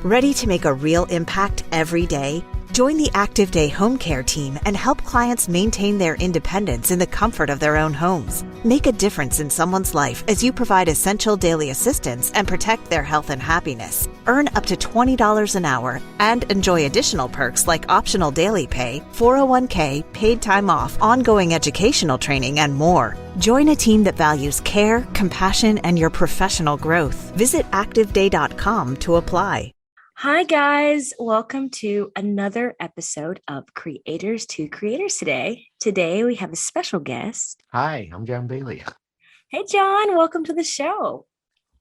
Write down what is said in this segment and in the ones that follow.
Ready to make a real impact every day? Join the Active Day Home Care team and help clients maintain their independence in the comfort of their own homes. Make a difference in someone's life as you provide essential daily assistance and protect their health and happiness. Earn up to $20 an hour and enjoy additional perks like optional daily pay, 401k, paid time off, ongoing educational training, and more. Join a team that values care, compassion, and your professional growth. Visit activeday.com to apply. Hi, guys. Welcome to another episode of Creators to Creators today. Today, we have a special guest. Hi, I'm Jon Bailey. Hey, Jon. Welcome to the show.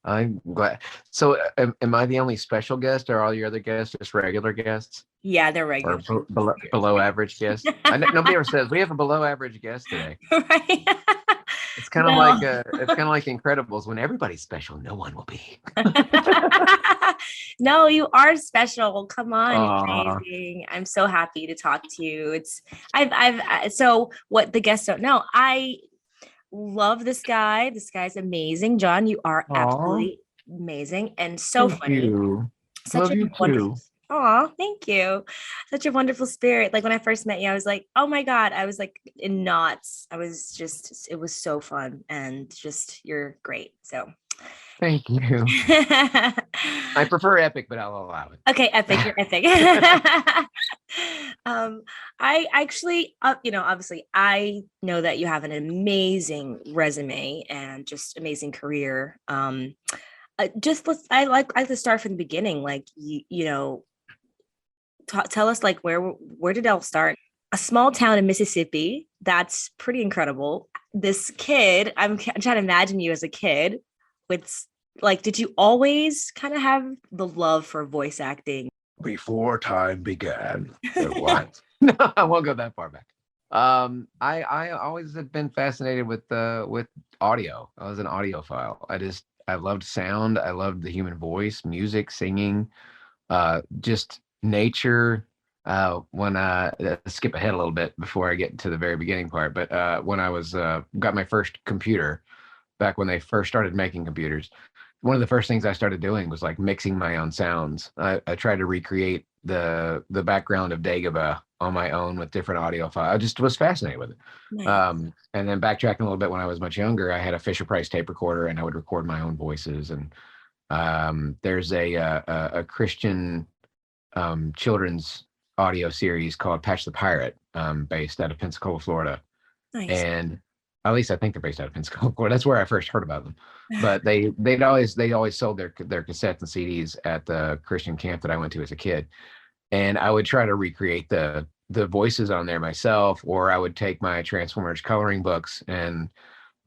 I'm glad. So, am I the only special guest, or all your other guests just regular guests? Yeah, they're regular. Or below average guests? Nobody ever says we have a below average guest today. Right. It's kind of like The Incredibles. When everybody's special, no one will be. No, you are special. Come on, amazing. I'm so happy to talk to you. So what the guests don't know, I love this guy. This guy's amazing. Jon, you are absolutely amazing and so Thank funny. You. Such Love a you wonderful. too. Oh, thank you. Such a wonderful spirit. Like when I first met you, I was like, oh my God, I was like in knots. It was so fun and just, you're great. So Thank you. I prefer epic, but I'll allow it. okay, epic, you're epic. I actually, obviously I know that you have an amazing resume and just amazing career. I like to start from the beginning. Like, tell us like where did it all start? A small town in Mississippi. That's pretty incredible. This kid, I'm trying to imagine you as a kid with like, did you always kind of have the love for voice acting? Before time began, it was. No, I won't go that far back. I always have been fascinated with audio. I was an audiophile. I loved sound. I loved the human voice, music, singing, just nature. When skip ahead a little bit before I get to the very beginning part, but when I was got my first computer, back when they first started making computers, one of the first things I started doing was like mixing my own sounds. I tried to recreate the background of Dagobah on my own with different audio files. I just was fascinated with it. Nice. And then backtracking a little bit, when I was much younger, I had a Fisher-Price tape recorder and I would record my own voices. And there's a Christian children's audio series called Patch the Pirate, based out of Pensacola, Florida. Nice. And at least I think they're based out of Pensacola, Florida. That's where I first heard about them. But they always sold their cassettes and CDs at the Christian camp that I went to as a kid. And I would try to recreate the voices on there myself, or I would take my Transformers coloring books and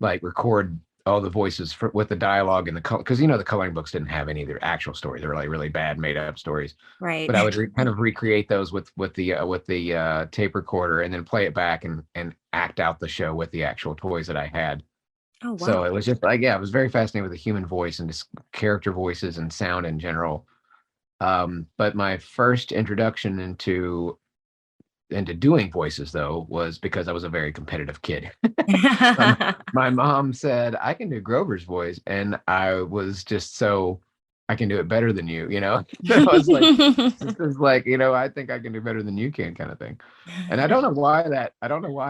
like record all the voices with the dialogue and the color, because the coloring books didn't have any of their actual stories. They were like really bad made up stories. Right. But I would kind of recreate those with the tape recorder and then play it back and act out the show with the actual toys that I had. Oh, wow. So it was just like, I was very fascinated with the human voice and just character voices and sound in general. But my first introduction into doing voices, though, was because I was a very competitive kid. My mom said, I can do Grover's voice. And I was just so, I can do it better than you, So I was like, this is like, I think I can do better than you can, kind of thing. And I don't know why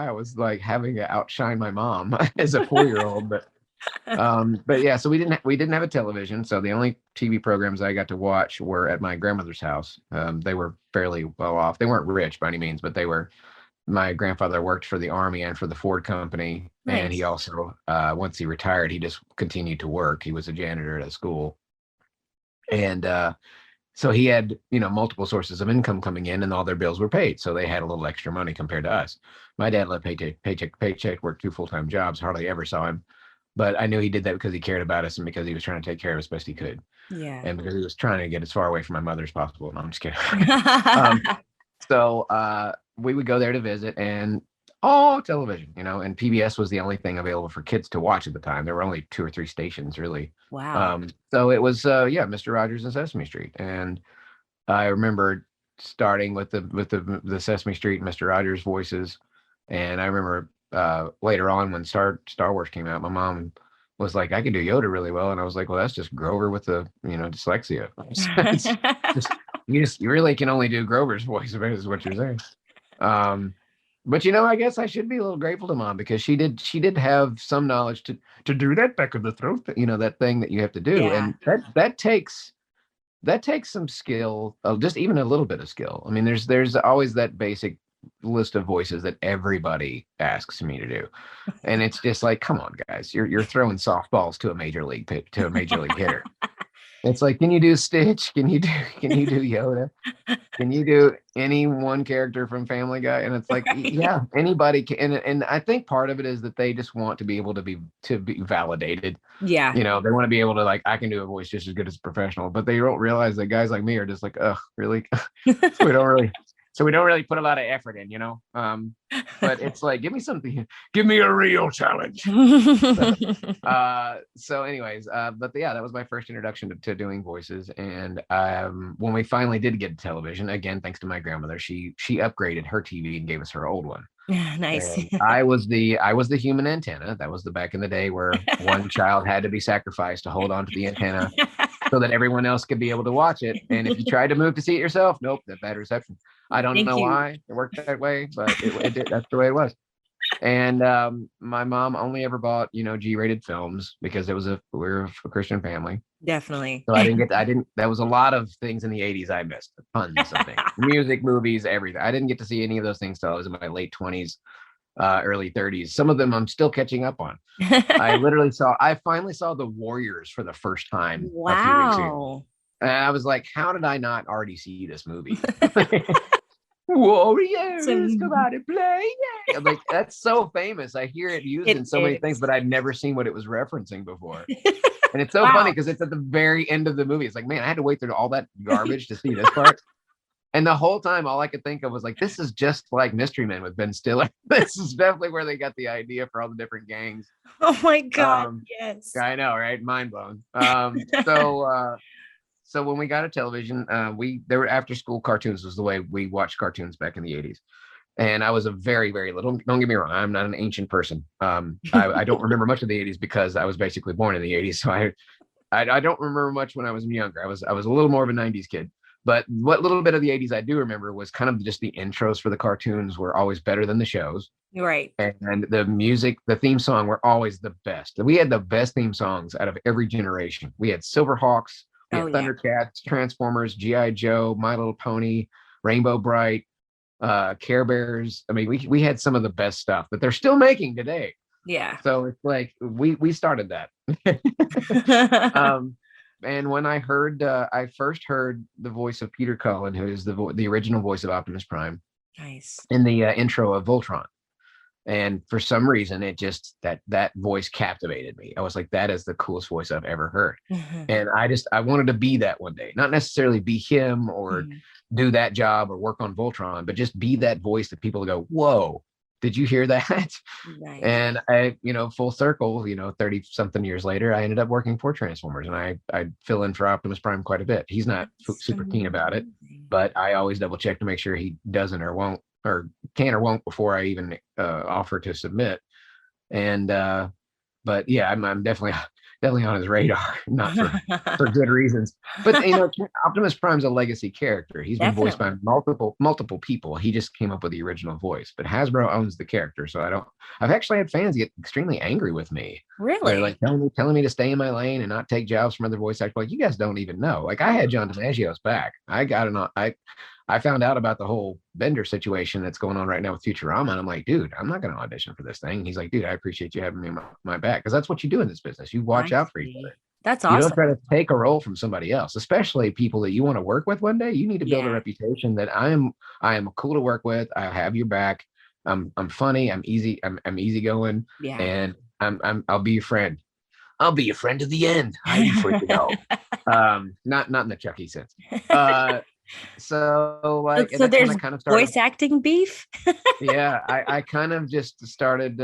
I was like having to outshine my mom as a 4-year-old, but yeah, so we didn't have a television. So the only TV programs I got to watch were at my grandmother's house. They were fairly well off. They weren't rich by any means, but my grandfather worked for the Army and for the Ford Company. Nice. And he also, once he retired, he just continued to work. He was a janitor at a school. And so he had, multiple sources of income coming in, and all their bills were paid. So they had a little extra money compared to us. My dad lived paycheck, worked 2 full-time jobs, hardly ever saw him. But I knew he did that because he cared about us and because he was trying to take care of us best he could. Yeah. And because he was trying to get as far away from my mother as possible. No, I'm just kidding. So we would go there to visit, and all television, and PBS was the only thing available for kids to watch at the time. There were only 2 or 3 stations, really. Wow. So it was, Mr. Rogers and Sesame Street. And I remember starting with the Sesame Street and Mr. Rogers voices. And I remember later on when Star Wars came out, my mom was like, I can do Yoda really well. And I was like, well, that's just Grover with the, dyslexia. You really can only do Grover's voice, is what you're saying. But I guess I should be a little grateful to Mom, because she did have some knowledge to do that back of the throat, that thing that you have to do. Yeah. And that takes some skill, just even a little bit of skill. I mean, there's always that basic list of voices that everybody asks me to do. And it's just like, come on, guys, you're throwing softballs to a major league hitter. It's like, can you do Stitch? Can you do Yoda? Can you do any one character from Family Guy? And it's like, yeah, anybody can. And I think part of it is that they just want to be able to be validated. Yeah. They want to be able to, like, I can do a voice just as good as a professional, but they don't realize that guys like me are just like, oh, really? So we don't really put a lot of effort in, but it's like, give me a real challenge. So anyways, but yeah, that was my first introduction to doing voices. And when we finally did get to television, again, thanks to my grandmother, she upgraded her TV and gave us her old one. Nice. And I was the human antenna. That was the back in the day where one child had to be sacrificed to hold on to the antenna so that everyone else could be able to watch it. And if you tried to move to see it yourself, nope, that bad reception. I don't know why it worked that way, but it did. That's the way it was. And my mom only ever bought, G-rated films, because we're a Christian family. Definitely. So there was a lot of things in the 80s I missed, tons of things, music, movies, everything. I didn't get to see any of those things till I was in my late 20s, early 30s. Some of them I'm still catching up on. I finally saw The Warriors for the first time. Wow. A few weeks ago. And I was like, how did I not already see this movie? Warriors, come out and play. Yeah. I'm like, that's so famous. I hear it used in so many things, but I'd never seen what it was referencing before. And it's so funny because it's at the very end of the movie. It's like, man, I had to wait through all that garbage to see this part. And the whole time, all I could think of was like, this is just like Mystery Men with Ben Stiller. This is definitely where they got the idea for all the different gangs. Oh my God, yes. I know, right? Mind blown. So when we got a television, there were after school cartoons was the way we watched cartoons back in the 80s. And I was a very, very little, don't get me wrong, I'm not an ancient person. I don't remember much of the 80s because I was basically born in the 80s. So I don't remember much when I was younger. I was a little more of a 90s kid. But what little bit of the 80s I do remember was kind of just the intros for the cartoons were always better than the shows. Right. And the music, the theme song were always the best. We had the best theme songs out of every generation. We had Silverhawks, we had Thundercats, Transformers, G.I. Joe, My Little Pony, Rainbow Bright, Care Bears. I mean, we had some of the best stuff that they're still making today. Yeah. So it's like we started that. And when I first heard the voice of Peter Cullen, who is the original voice of Optimus Prime. Nice. In the intro of Voltron. And for some reason, it just that voice captivated me. I was like, that is the coolest voice I've ever heard. Mm-hmm. And I wanted to be that one day, not necessarily be him or do that job or work on Voltron, but just be that voice that people go, whoa, did you hear that? Nice. And I, full circle, 30 something years later, I ended up working for Transformers, and I fill in for Optimus Prime quite a bit. He's not super keen about it, but I always double check to make sure he doesn't or won't or can or won't before I even offer to submit. And but yeah, I'm definitely on his radar, not for good reasons. But Optimus Prime's a legacy character. He's been voiced by multiple people. He just came up with the original voice. But Hasbro owns the character, so I've actually had fans get extremely angry with me. Really? They're like telling me to stay in my lane and not take jobs from other voice actors. Like, you guys don't even know. Like, I had John DiMaggio's back. I found out about the whole Bender situation that's going on right now with Futurama. And I'm like, dude, I'm not going to audition for this thing. And he's like, dude, I appreciate you having me on my back. Because that's what you do in this business. You watch out for each other. That's awesome. You don't try to take a role from somebody else, especially people that you want to work with one day. You need to build a reputation that I am cool to work with. I have your back. I'm funny. I'm easy. I'm easygoing. Yeah. And I'll be your friend. I'll be your friend to the end. I before you know. Not in the Chucky sense. So there's kind of voice acting beef. Yeah, I kind of just started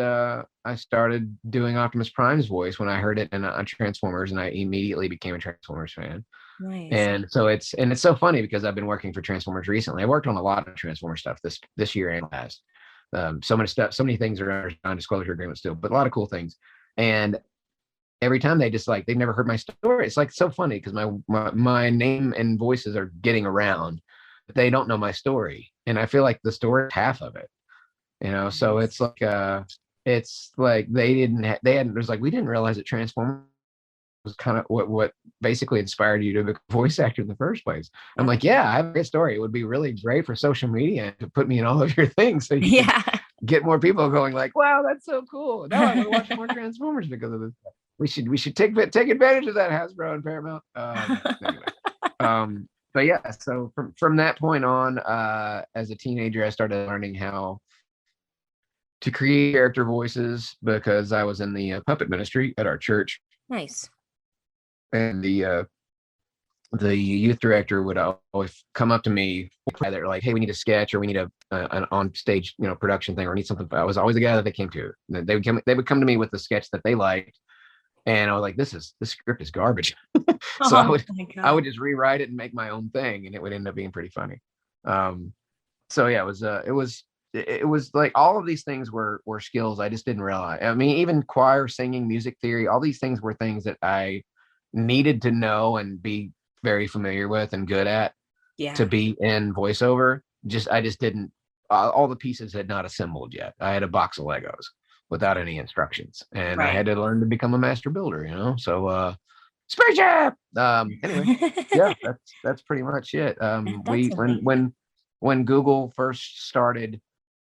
doing Optimus Prime's voice when I heard it on Transformers, and I immediately became a Transformers fan. Nice. And so it's so funny because I've been working for Transformers recently. I worked on a lot of Transformers stuff this year and last. So many things are under non-disclosure agreement still, but a lot of cool things. And every time they just like, they've never heard my story. It's like so funny because my name and voices are getting around, but they don't know my story. And I feel like the story is half of it, you know? So it's like they hadn't, there's like, we didn't realize that Transformers was kind of what basically inspired you to become a voice actor in the first place. I'm like, yeah, I have a great story. It would be really great for social media to put me in all of your things so you can get more people going like, wow, that's so cool. Now I want to watch more Transformers because of this. We should take advantage of that, Hasbro and Paramount. Anyway. But yeah, so from that point on, as a teenager, I started learning how to create character voices because I was in the puppet ministry at our church. Nice. And the youth director would always come up to me. They're like, "Hey, we need a sketch, or we need an on stage, production thing, or need something." I was always the guy that they came to. They would come to me with the sketch that they liked, and I was like, "This script is garbage." So I would just rewrite it and make my own thing, and it would end up being pretty funny. So yeah, it was like all of these things were skills I just didn't realize. I mean, even choir, singing, music theory, all these things were things that I needed to know and be very familiar with and good at to be in voiceover. I just didn't, all the pieces had not assembled yet. I had a box of Legos without any instructions, and I had to learn to become a master builder, so spaceship. Anyway, yeah, that's pretty much it. When Google first started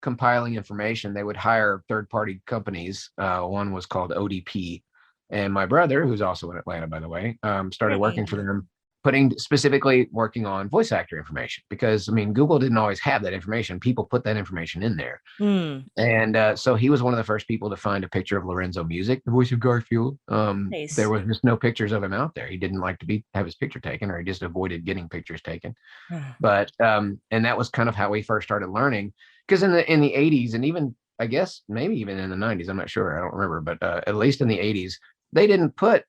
compiling information, they would hire third-party companies. One was called ODP. And my brother, who's also in Atlanta, by the way, started working for them, specifically working on voice actor information, because, I mean, Google didn't always have that information. People put that information in there. And so he was one of the first people to find a picture of Lorenzo Music, the voice of Garfield. Nice. There was just no pictures of him out there. He didn't like to have his picture taken, or he just avoided getting pictures taken. But and that was kind of how we first started learning, because in the 80s, and even, I guess, maybe even in the 90s, I'm not sure, I don't remember, but at least in the 80s, they didn't put,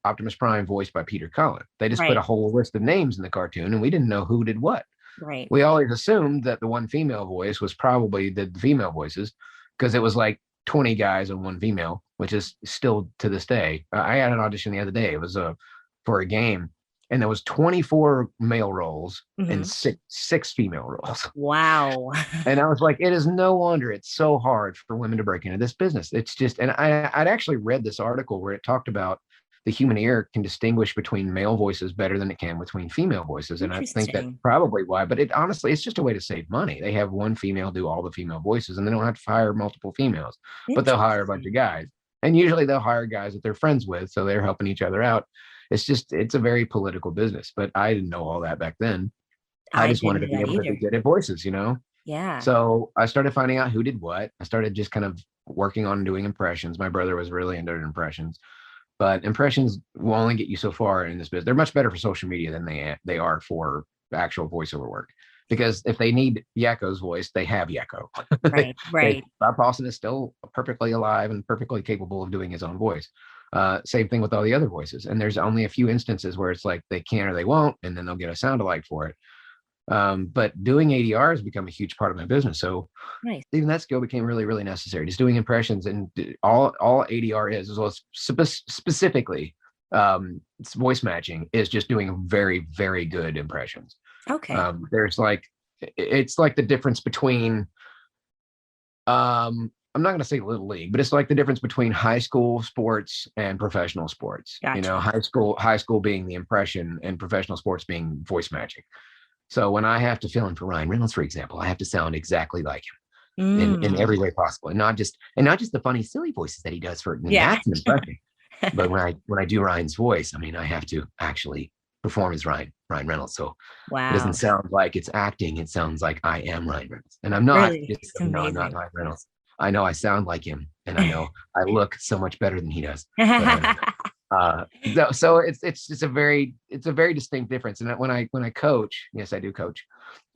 Optimus Prime voiced by Peter Cullen. They just put a whole list of names in the cartoon, and we didn't know who did what. Right. We always assumed that the one female voice was probably the female voices, because it was like 20 guys and one female, which is still to this day. I had an audition the other day. It was for a game, and there was 24 male roles and six female roles. Wow. And I was like, it is no wonder it's so hard for women to break into this business. It's just, and I'd actually read this article where it talked about the human ear can distinguish between male voices better than it can between female voices. And I think that's probably why, but honestly, it's just a way to save money. They have one female do all the female voices, and they don't have to hire multiple females, but they'll hire a bunch of guys. And usually they'll hire guys that they're friends with, so they're helping each other out. It's a very political business, but I didn't know all that back then. I just wanted to be able to be good at voices, Yeah. So I started finding out who did what. I started just kind of working on doing impressions. My brother was really into impressions, but impressions will only get you so far in this business. They're much better for social media than they are for actual voiceover work. Because if they need Yakko's voice, they have Yakko. Right. Bob Paulson is still perfectly alive and perfectly capable of doing his own voice. Same thing with all the other voices. And there's only a few instances where it's like they can or they won't, and then they'll get a sound alike for it. But doing ADR has become a huge part of my business. So even that skill became really, really necessary. Just doing impressions, and all ADR is, as well as specifically it's voice matching, is just doing very, very good impressions. Okay. It's like the difference between I'm not going to say little league, but it's like the difference between high school sports and professional sports. Gotcha. High school being the impression and professional sports being voice matching. So when I have to fill in for Ryan Reynolds, for example, I have to sound exactly like him in every way possible, and not just the funny, silly voices that he does for. That's an impression. But when I do Ryan's voice, I mean, I have to actually perform as Ryan Reynolds. So it doesn't sound like it's acting; it sounds like I am Ryan Reynolds, and I'm not. Really? I'm not Ryan Reynolds. I know I sound like him, and I know I look so much better than he does. So it's a very distinct difference. And when I coach, yes, I do coach,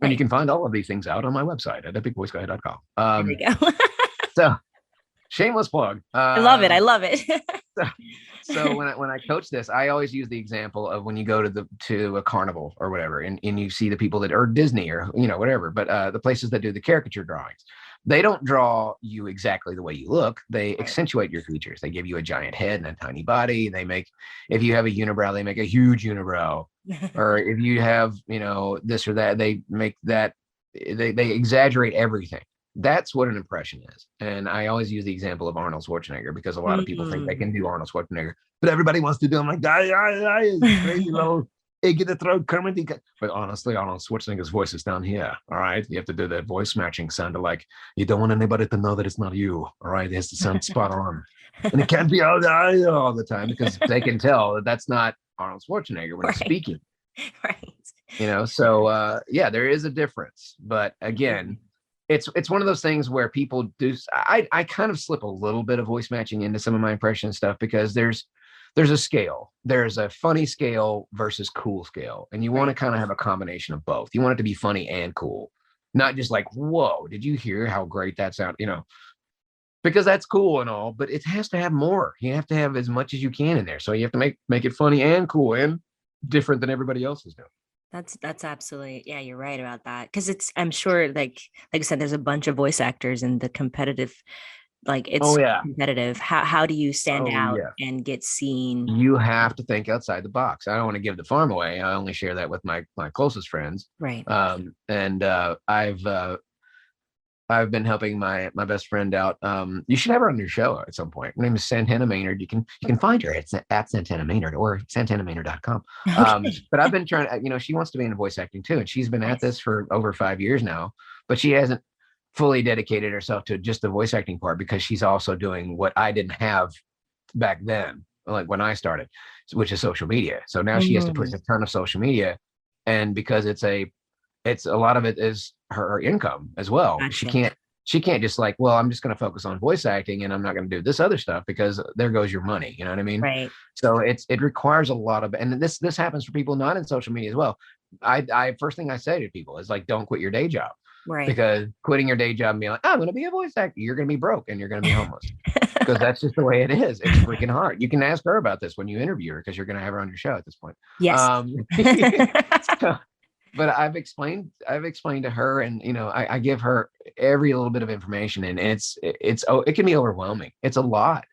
and you can find all of these things out on my website at epicvoiceguy.com. There we go. shameless plug. I love it. I love it. So when I coach this, I always use the example of when you go to a carnival or whatever, and you see the people that are Disney or whatever, but the places that do the caricature drawings, they don't draw you exactly the way you look. They accentuate your features. They give you a giant head and a tiny body. If you have a unibrow, they make a huge unibrow. Or if you have, this or that, they make that, they exaggerate everything. That's what an impression is. And I always use the example of Arnold Schwarzenegger because a lot of people think they can do Arnold Schwarzenegger, but everybody wants to do him like, crazy little get the throat Kermit. But honestly, Arnold Schwarzenegger's voice is down here. All right. You have to do that voice matching sound of like, you don't want anybody to know that it's not you. All right. It has to sound spot on. And it can't be all the time because they can tell that that's not Arnold Schwarzenegger when he's speaking. Right. So there is a difference. But again, it's one of those things where people do. I kind of slip a little bit of voice matching into some of my impression stuff because there's a scale. There's a funny scale versus cool scale. And you want to kind of have a combination of both. You want it to be funny and cool, not just like, whoa, did you hear how great that sound? Because that's cool and all, but it has to have more. You have to have as much as you can in there. So you have to make it funny and cool and different than everybody else is doing. That's absolutely, yeah, you're right about that. Because I'm sure, like I said, there's a bunch of voice actors in the competitive, it's competitive. How do you stand out and get seen? You have to think outside the box. I don't want to give the farm away. I only share that with my closest friends. Right. I've been helping my best friend out. You should have her on your show at some point. Her name is Santana Maynard. You can find her at Santana Maynard or santanamaynard.com. But I've been trying, she wants to be in voice acting too. And she's been at this for over 5 years now, but she hasn't fully dedicated herself to just the voice acting part because she's also doing what I didn't have back then, like when I started, which is social media. So now she has to push a ton of social media. And because it's a lot of it is her income as well. Gotcha. She can't just like, well, I'm just going to focus on voice acting and I'm not going to do this other stuff because there goes your money. You know what I mean? Right. So it requires a lot of, and this happens for people not in social media as well. I first thing I say to people is like, don't quit your day job. Right. Because quitting your day job and being like, I'm going to be a voice actor, you're going to be broke and you're going to be homeless because that's just the way it is. It's freaking hard. You can ask her about this when you interview her because you're going to have her on your show at this point. Yes. But I've explained to her, and I give her every little bit of information, and it can be overwhelming. It's a lot.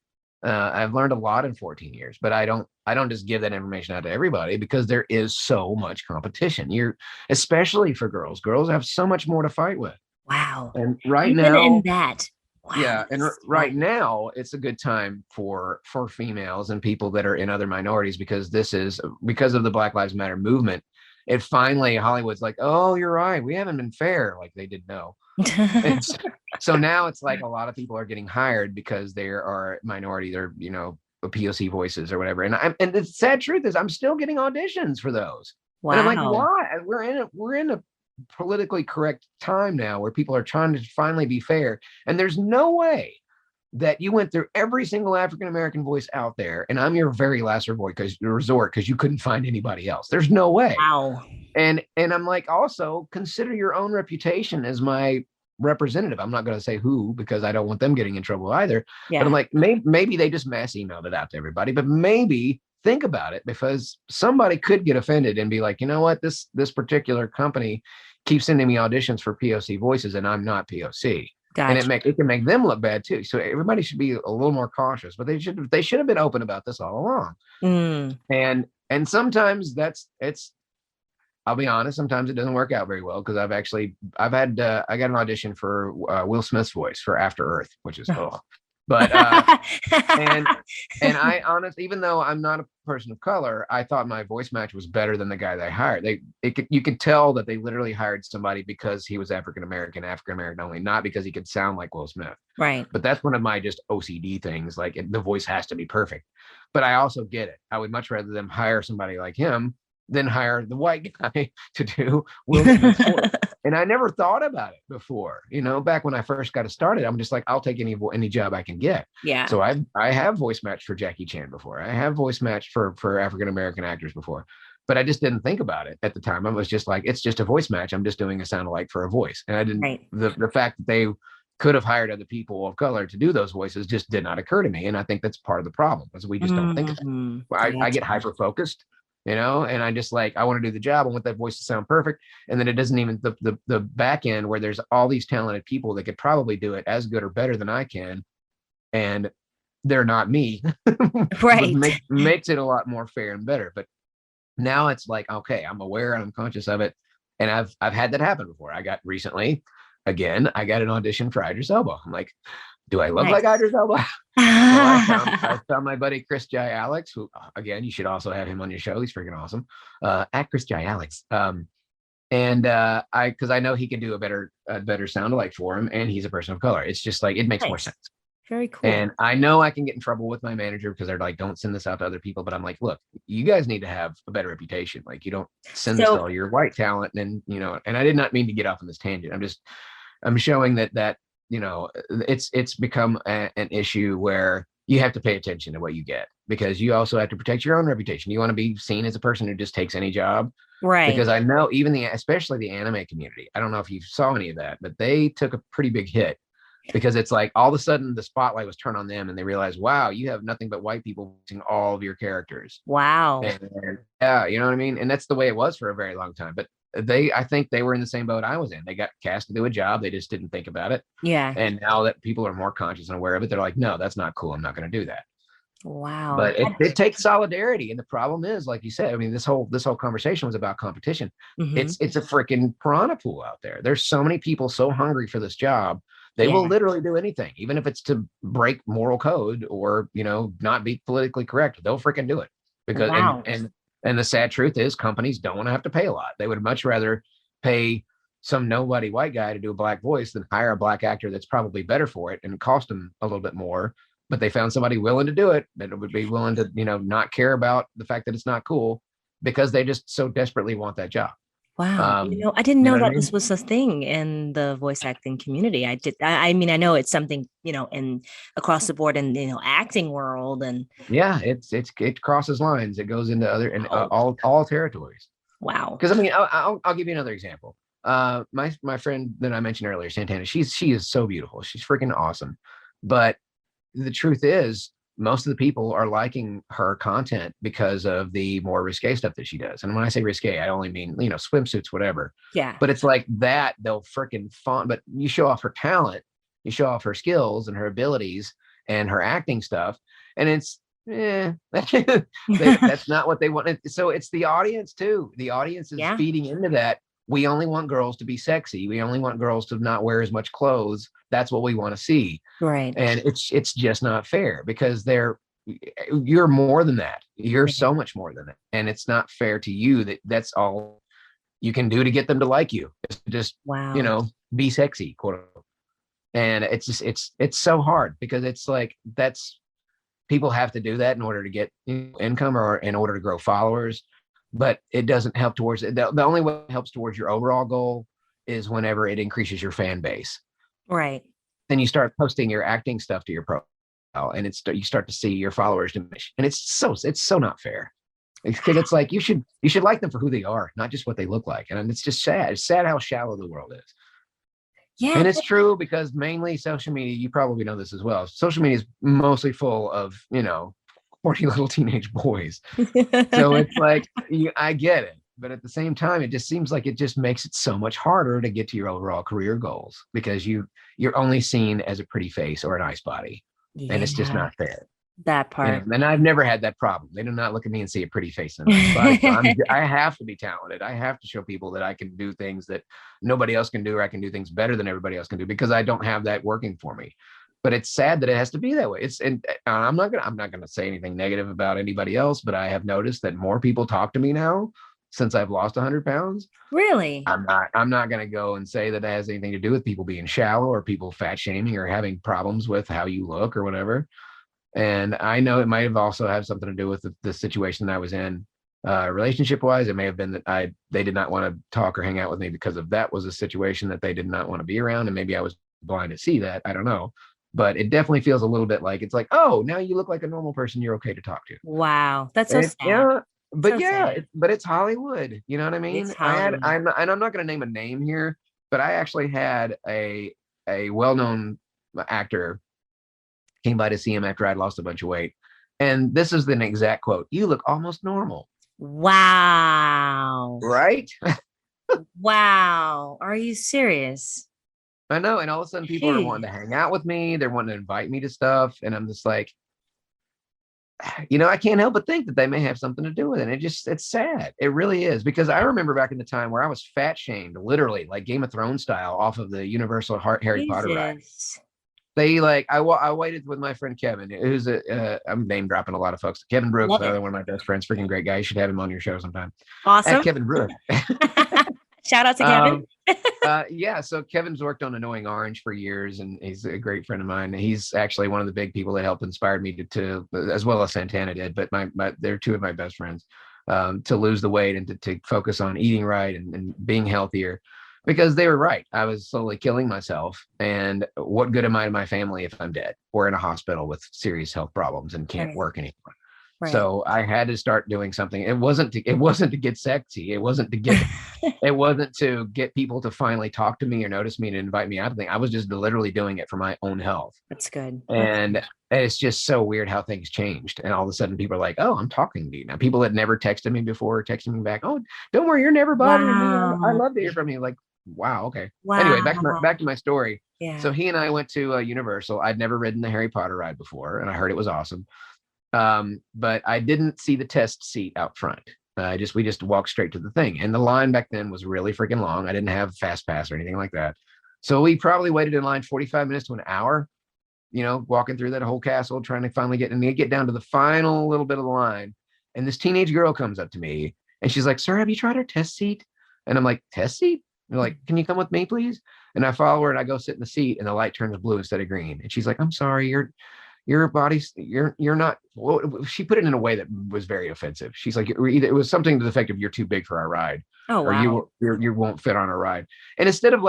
I've learned a lot in 14 years, but I don't just give that information out to everybody because there is so much competition. Especially for girls. Girls have so much more to fight with. Wow. And right even now, in that. Wow. Yeah, and right now it's a good time for females and people that are in other minorities because of the Black Lives Matter movement. It finally, Hollywood's like, oh, you're right. We haven't been fair. Like they didn't know. So now it's like a lot of people are getting hired because they are minority. They're, POC voices or whatever. And the sad truth is I'm still getting auditions for those. Wow. And I'm like, why? We're in a politically correct time now where people are trying to finally be fair. And there's no way that you went through every single African-American voice out there and I'm your very last resort because you couldn't find anybody else. There's no way. Wow. And I'm like, also consider your own reputation as my representative. I'm not going to say who because I don't want them getting in trouble either. Yeah. But I'm like, maybe they just mass emailed it out to everybody, but maybe think about it because somebody could get offended and be like, you know what, this particular company keeps sending me auditions for POC voices and I'm not POC. Gotcha. And it can make them look bad too. So everybody should be a little more cautious, but they should have been open about this all along. And sometimes I'll be honest, sometimes it doesn't work out very well because I got an audition for Will Smith's voice for After Earth, which is cool. But and I honestly, even though I'm not a person of color, I thought my voice match was better than the guy they hired. You could tell that they literally hired somebody because he was African American only, not because he could sound like Will Smith. Right. But that's one of my just OCD things. Like the voice has to be perfect. But I also get it. I would much rather them hire somebody like him than hire the white guy to do Will Smith's voice. And I never thought about it before, back when I first got started, I'm just like, I'll take any job I can get. Yeah. So I have voice matched for Jackie Chan before. I have voice matched for African-American actors before, but I just didn't think about it at the time. I was just like, it's just a voice match. I'm just doing a sound alike for a voice. And I didn't, the fact that they could have hired other people of color to do those voices just did not occur to me. And I think that's part of the problem, because we just don't think of that. I get hyper focused, you know, and I just like, I want to do the job. I want that voice to sound perfect. And then it doesn't even, the back end where there's all these talented people that could probably do it as good or better than I can, and they're not me. Right. Makes it a lot more fair and better. But now it's like, okay, I'm aware and I'm conscious of it. And I've had that happen before. I got recently, again, I got an audition for Idris Elba. I'm like, do I look like Idris Elba? So I found my buddy Chris J. Alex, who, again, you should also have him on your show. He's freaking awesome. At Chris J. Alex. Because I know he can do a better sound alike for him, and he's a person of color. It's just like, it makes more sense. Very cool. And I know I can get in trouble with my manager because they're like, don't send this out to other people. But I'm like, look, you guys need to have a better reputation. Like, you don't send this to all your white talent. And, you know, and I did not mean to get off on this tangent. I'm showing that, you know, it's become an issue where you have to pay attention to what you get, because you also have to protect your own reputation. You want to be seen as a person who just takes any job. Right. Because I know even especially the anime community, I don't know if you saw any of that, but they took a pretty big hit. Because it's like all of a sudden the spotlight was turned on them, and they realized, wow, you have nothing but white people voicing all of your characters. Wow. And yeah, you know what I mean? And that's the way it was for a very long time. But I think they were in the same boat I was in. They got cast to do a job. They just didn't think about it. Yeah. And now that people are more conscious and aware of it, they're like, no, that's not cool. I'm not going to do that. Wow. But it takes solidarity. And the problem is, like you said, I mean, this whole conversation was about competition. It's a freaking piranha pool out there. There's so many people so hungry for this job. They will literally do anything, even if it's to break moral code or, you know, not be politically correct. They'll freaking do it. Because and the sad truth is, companies don't want to have to pay a lot. They would much rather pay some nobody white guy to do a black voice than hire a black actor that's probably better for it and cost them a little bit more. But they found somebody willing to do it, that would be willing to, you know, not care about the fact that it's not cool, because they just so desperately want that job. Wow. You know, I didn't know that this was a thing in the voice acting community. I mean, I know it's something, you know, in across the board in, you know, acting world. And yeah, it crosses lines. It goes into other and all territories. Wow. Because I mean, I'll give you another example. My friend that I mentioned earlier, Santana, she is so beautiful. She's freaking awesome. But the truth is, most of the people are liking her content because of the more risque stuff that she does. And when I say risque, I only mean, you know, swimsuits, whatever. Yeah. But it's like that, they'll freaking fawn. But you show off her talent, you show off her skills and her abilities and her acting stuff. And it's, that's not what they want. So it's the audience too. The audience is feeding into that. We only want girls to be sexy. We only want girls to not wear as much clothes. That's what we want to see. Right. And it's just not fair, because you're more than that. You're so much more than that. And it's not fair to you that's all you can do to get them to like you. It's just, you know, be sexy, quote unquote. And it's just, it's so hard, because it's like, people have to do that in order to get income or in order to grow followers. But it doesn't help towards it. The only way it helps towards your overall goal is whenever it increases your fan base. Right. Then you start posting your acting stuff to your profile, and you start to see your followers diminish. And it's so not fair, because it's like you should like them for who they are, not just what they look like. And it's just sad. It's sad how shallow the world is. Yeah. And it's true, because mainly social media, you probably know this as well. Social media is mostly full of, you know, 40 little teenage boys. So it's like, I get it. But at the same time, it just seems like it just makes it so much harder to get to your overall career goals, because you're only seen as a pretty face or a nice body. Yeah. And it's just not fair. That part. You know, and I've never had that problem. They do not look at me and see a pretty face and a nice body. So I have to be talented. I have to show people that I can do things that nobody else can do, or I can do things better than everybody else can do, because I don't have that working for me. But it's sad that it has to be that way. And I'm not gonna say anything negative about anybody else, but I have noticed that more people talk to me now since I've lost 100 pounds. Really? I'm not gonna go and say that it has anything to do with people being shallow or people fat shaming or having problems with how you look or whatever. And I know it might have also had something to do with the situation that I was in, relationship wise. It may have been that they did not want to talk or hang out with me because of that was a situation that they did not want to be around, and maybe I was blind to see that. I don't know. But it definitely feels a little bit like, it's like, oh, now you look like a normal person, you're okay to talk to. Wow, that's so sad. Yeah, but so sad. But it's Hollywood. You know what I mean? I'm not going to name a name here, but I actually had a a well-known actor came by to see him after I'd lost a bunch of weight. And this is an exact quote: "You look almost normal." Wow. Right? Wow. Are you serious? I know. And all of a sudden people are wanting to hang out with me. They're wanting to invite me to stuff. And I'm just like, I can't help but think that they may have something to do with it. It's sad. It really is. Because I remember back in the time where I was fat shamed, literally like Game of Thrones style, off of the Universal Harry Potter ride. They I waited with my friend Kevin, who's I'm name dropping a lot of folks. Kevin Brooks, one of my best friends, freaking great guy. You should have him on your show sometime. Awesome. At Kevin Brooks. Shout out to Kevin. Yeah, so Kevin's worked on Annoying Orange for years, and he's a great friend of mine. He's actually one of the big people that helped inspired me to as well as Santana did, but they're two of my best friends, to lose the weight and to focus on eating right and being healthier, because they were right. I was slowly killing myself, and what good am I to my family if I'm dead or in a hospital with serious health problems and can't work anymore? Right. So I had to start doing something. It wasn't to get sexy. It wasn't to get people to finally talk to me or notice me and invite me out to things. I was just literally doing it for my own health. That's good. And it's just so weird how things changed. And all of a sudden people are like, "Oh, I'm talking to you now." People that never texted me before, texting me back, "Oh, don't worry, you're never bothering me. I love to hear from you." Like, wow, okay. Wow. Anyway, back to my story. Yeah. So he and I went to Universal. I'd never ridden the Harry Potter ride before, and I heard it was awesome. But I didn't see the test seat out front. We just walked straight to the thing. And the line back then was really freaking long. I didn't have fast pass or anything like that. So we probably waited in line 45 minutes to an hour, walking through that whole castle, trying to finally get down to the final little bit of the line. And this teenage girl comes up to me and she's like, "Sir, have you tried our test seat?" And I'm like, "Test seat?" And they're like, "Can you come with me, please?" And I follow her and I go sit in the seat, and the light turns blue instead of green. And she's like, "I'm sorry, your body's you're not." Well, she put it in a way that was very offensive. She's like, it was something to the effect of, "You're too big for our ride." Oh, wow. Or you won't fit on our ride. And instead of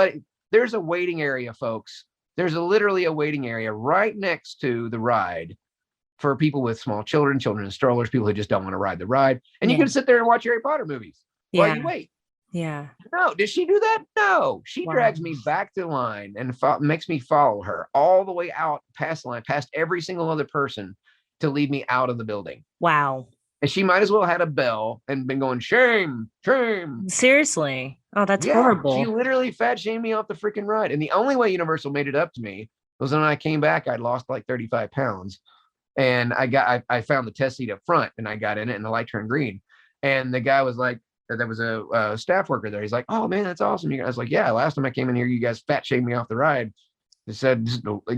there's a waiting area, folks. There's literally a waiting area right next to the ride for people with small children in strollers, people who just don't want to ride the ride. And you can sit there and watch Harry Potter movies while you wait. Yeah. No, did she do that? No. She drags me back to the line and makes me follow her all the way out past the line, past every single other person, to lead me out of the building. Wow. And she might as well had a bell and been going, "Shame, shame." Seriously. Oh, that's horrible. She literally fat shamed me off the freaking ride. And the only way Universal made it up to me was when I came back. I'd lost like 35 pounds. And I found the test seat up front, and I got in it, and the light turned green. And the guy was like, there was a staff worker there. He's like, "Oh man, that's awesome." I was like, "Yeah, last time I came in here, you guys fat shamed me off the ride." He said,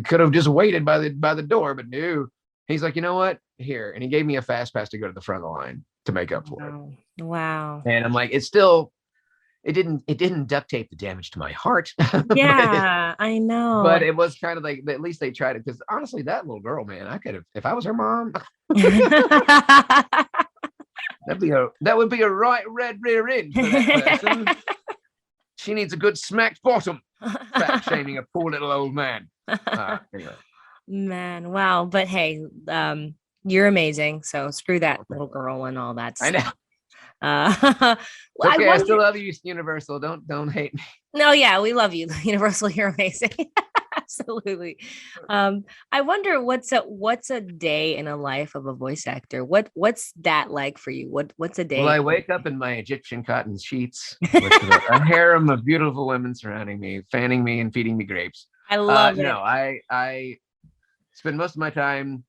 "Could have just waited by the door, but no." He's like, "You know what? Here." And he gave me a fast pass to go to the front of the line to make up for it. Wow. And I'm like, it didn't duct tape the damage to my heart. Yeah, I know. But it was kind of like, at least they tried it. Because honestly, that little girl, man, I could have, if I was her mom, that would be a right red rear end for that person. She needs a good smacked bottom. Fat shaming a poor little old man. Anyway. Man, wow. But hey, you're amazing. So screw that little girl and all that stuff. I know. Okay, I still love you, Universal. Don't hate me. No, yeah, we love you, Universal. You're amazing. Absolutely. I wonder what's a day in a life of a voice actor. What's that like for you? What's a day? Well, I wake up in my Egyptian cotton sheets with a harem of beautiful women surrounding me, fanning me and feeding me grapes. I love it. No, I spend most of my time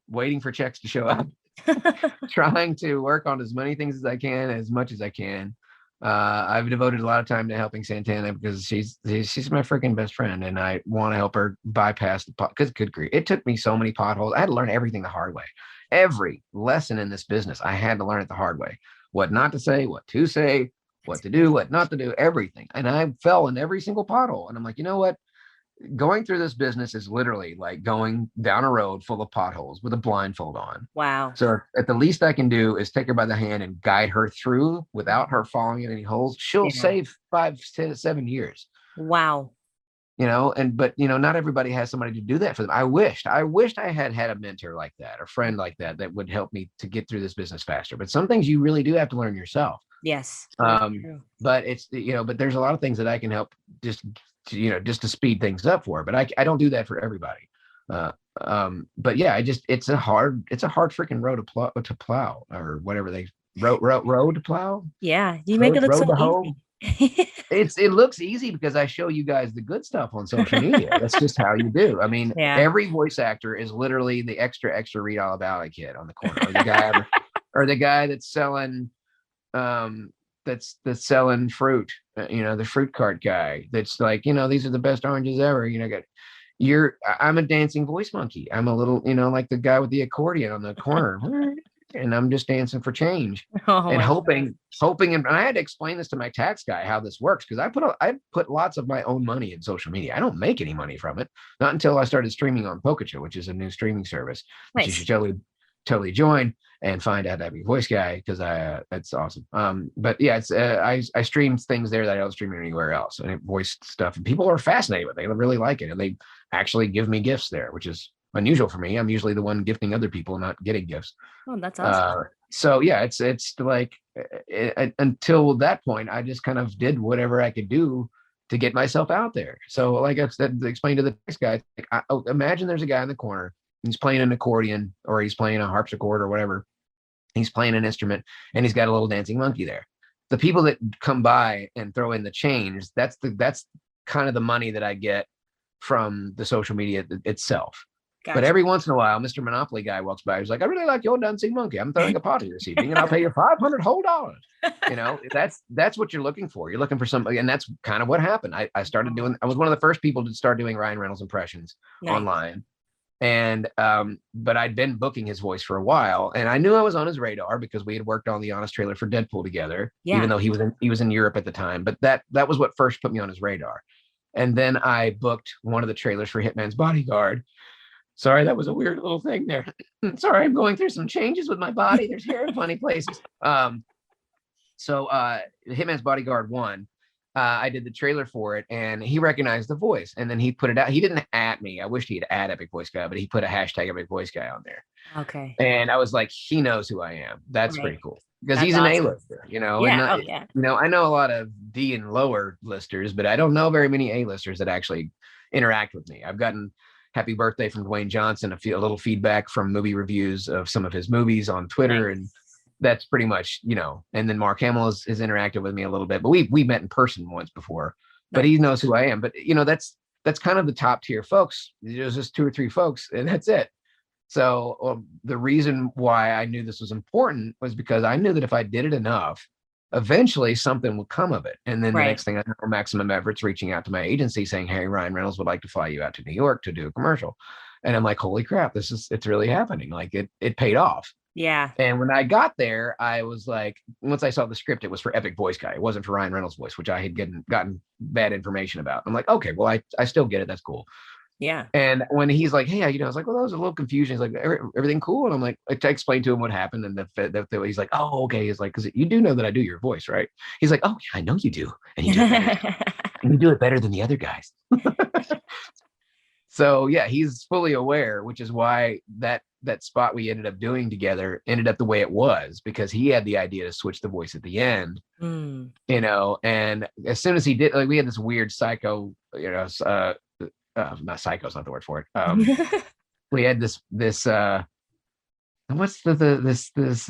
waiting for checks to show up, trying to work on as many things as I can, as much as I can. I've devoted a lot of time to helping Santana because she's my freaking best friend, and I want to help her bypass the pot. Because good grief, it took me so many potholes. I had to learn everything the hard way. Every lesson in this business, I had to learn it the hard way. What not to say, what to say, what to do, what not to do, everything. And I fell in every single pothole. And I'm like, you know what? Going through this business is literally like going down a road full of potholes with a blindfold on. Wow. So at the least I can do is take her by the hand and guide her through without her falling in any holes. She'll save 5 to 7 years. Wow. But not everybody has somebody to do that for them. I wished I had a mentor like that, a friend like that would help me to get through this business faster. But some things you really do have to learn yourself. Yes. But it's, but there's a lot of things that I can help just to speed things up for, but I don't do that for everybody. But yeah, it's a hard freaking road to plow, or whatever they road to plow. Yeah, you make it look so easy. It looks easy because I show you guys the good stuff on social media. That's just how you do. I mean, every voice actor is literally the extra read all about it kid on the corner, or the guy that's selling that's selling fruit, the fruit cart guy that's like, these are the best oranges ever, I'm a dancing voice monkey. I'm a little, like the guy with the accordion on the corner. And I'm just dancing for change and hoping. And I had to explain this to my tax guy, how this works. Cause I put lots of my own money in social media. I don't make any money from it. Not until I started streaming on Pocacha, which is a new streaming service, which you should totally join and find out that voice guy. Cause that's awesome. But yeah, it's, I stream things there that I don't stream anywhere else, and voice stuff, and people are fascinated with it. They really like it. And they actually give me gifts there, which is unusual for me. I'm usually the one gifting other people, not getting gifts. Oh, that's awesome. So yeah, it's like until that point, I just kind of did whatever I could do to get myself out there. So like I said, explain to the next guy, imagine there's a guy in the corner, he's playing an accordion, or he's playing a harpsichord or whatever. He's playing an instrument, and he's got a little dancing monkey there. The people that come by and throw in the change, that's kind of the money that I get from the social media itself. Gotcha. But every once in a while, Mr. Monopoly guy walks by. He's like, I really like your dancing monkey. I'm throwing a party this evening, and I'll pay you $500 whole dollars. That's what you're looking for. You're looking for somebody, and that's kind of what happened. I was one of the first people to start doing Ryan Reynolds impressions online. And but I'd been booking his voice for a while, and I knew I was on his radar because we had worked on the Honest trailer for Deadpool together, even though he was in Europe at the time. But that was what first put me on his radar. And then I booked one of the trailers for Hitman's Bodyguard. Sorry, that was a weird little thing there. Sorry, I'm going through some changes with my body. There's hair in funny places. So Hitman's Bodyguard 1. I did the trailer for it, and he recognized the voice, and then he put it out. He didn't at me. I wished he'd add Epic Voice Guy, but he put a hashtag Epic Voice Guy on there. Okay. And I was like, he knows who I am. That's pretty cool, because he's an A-lister, Yeah. I know a lot of D and lower listers, but I don't know very many A-listers that actually interact with me. I've gotten happy birthday from Dwayne Johnson, a little feedback from movie reviews of some of his movies on Twitter, and that's pretty much, and then Mark Hamill has interacted with me a little bit, but we met in person once before, but he knows who I am. But that's kind of the top tier folks. There's just 2 or 3 folks, and that's it. So the reason why I knew this was important was because I knew that if I did it enough, eventually something would come of it. And then the next thing I know, Maximum Efforts reaching out to my agency saying, hey, Ryan Reynolds would like to fly you out to New York to do a commercial. And I'm like, holy crap, it's really happening. Like it paid off. Yeah. And when I got there, I was like, once I saw the script, it was for Epic Voice Guy. It wasn't for Ryan Reynolds' voice, which I had gotten bad information about. I'm like, okay, well, I still get it. That's cool. Yeah. And when he's like, hey, I was like, well, that was a little confusion. He's like, everything cool? And I'm like, I explained to him what happened. And he's like, oh, okay. He's like, because you do know that I do your voice, right? He's like, oh, yeah, I know you do. And you do and you do it better than the other guys. So yeah, he's fully aware, which is why that spot we ended up doing together ended up the way it was, because he had the idea to switch the voice at the end, and as soon as he did, like, we had this weird psycho, not psycho is not the word for it. We had this what's this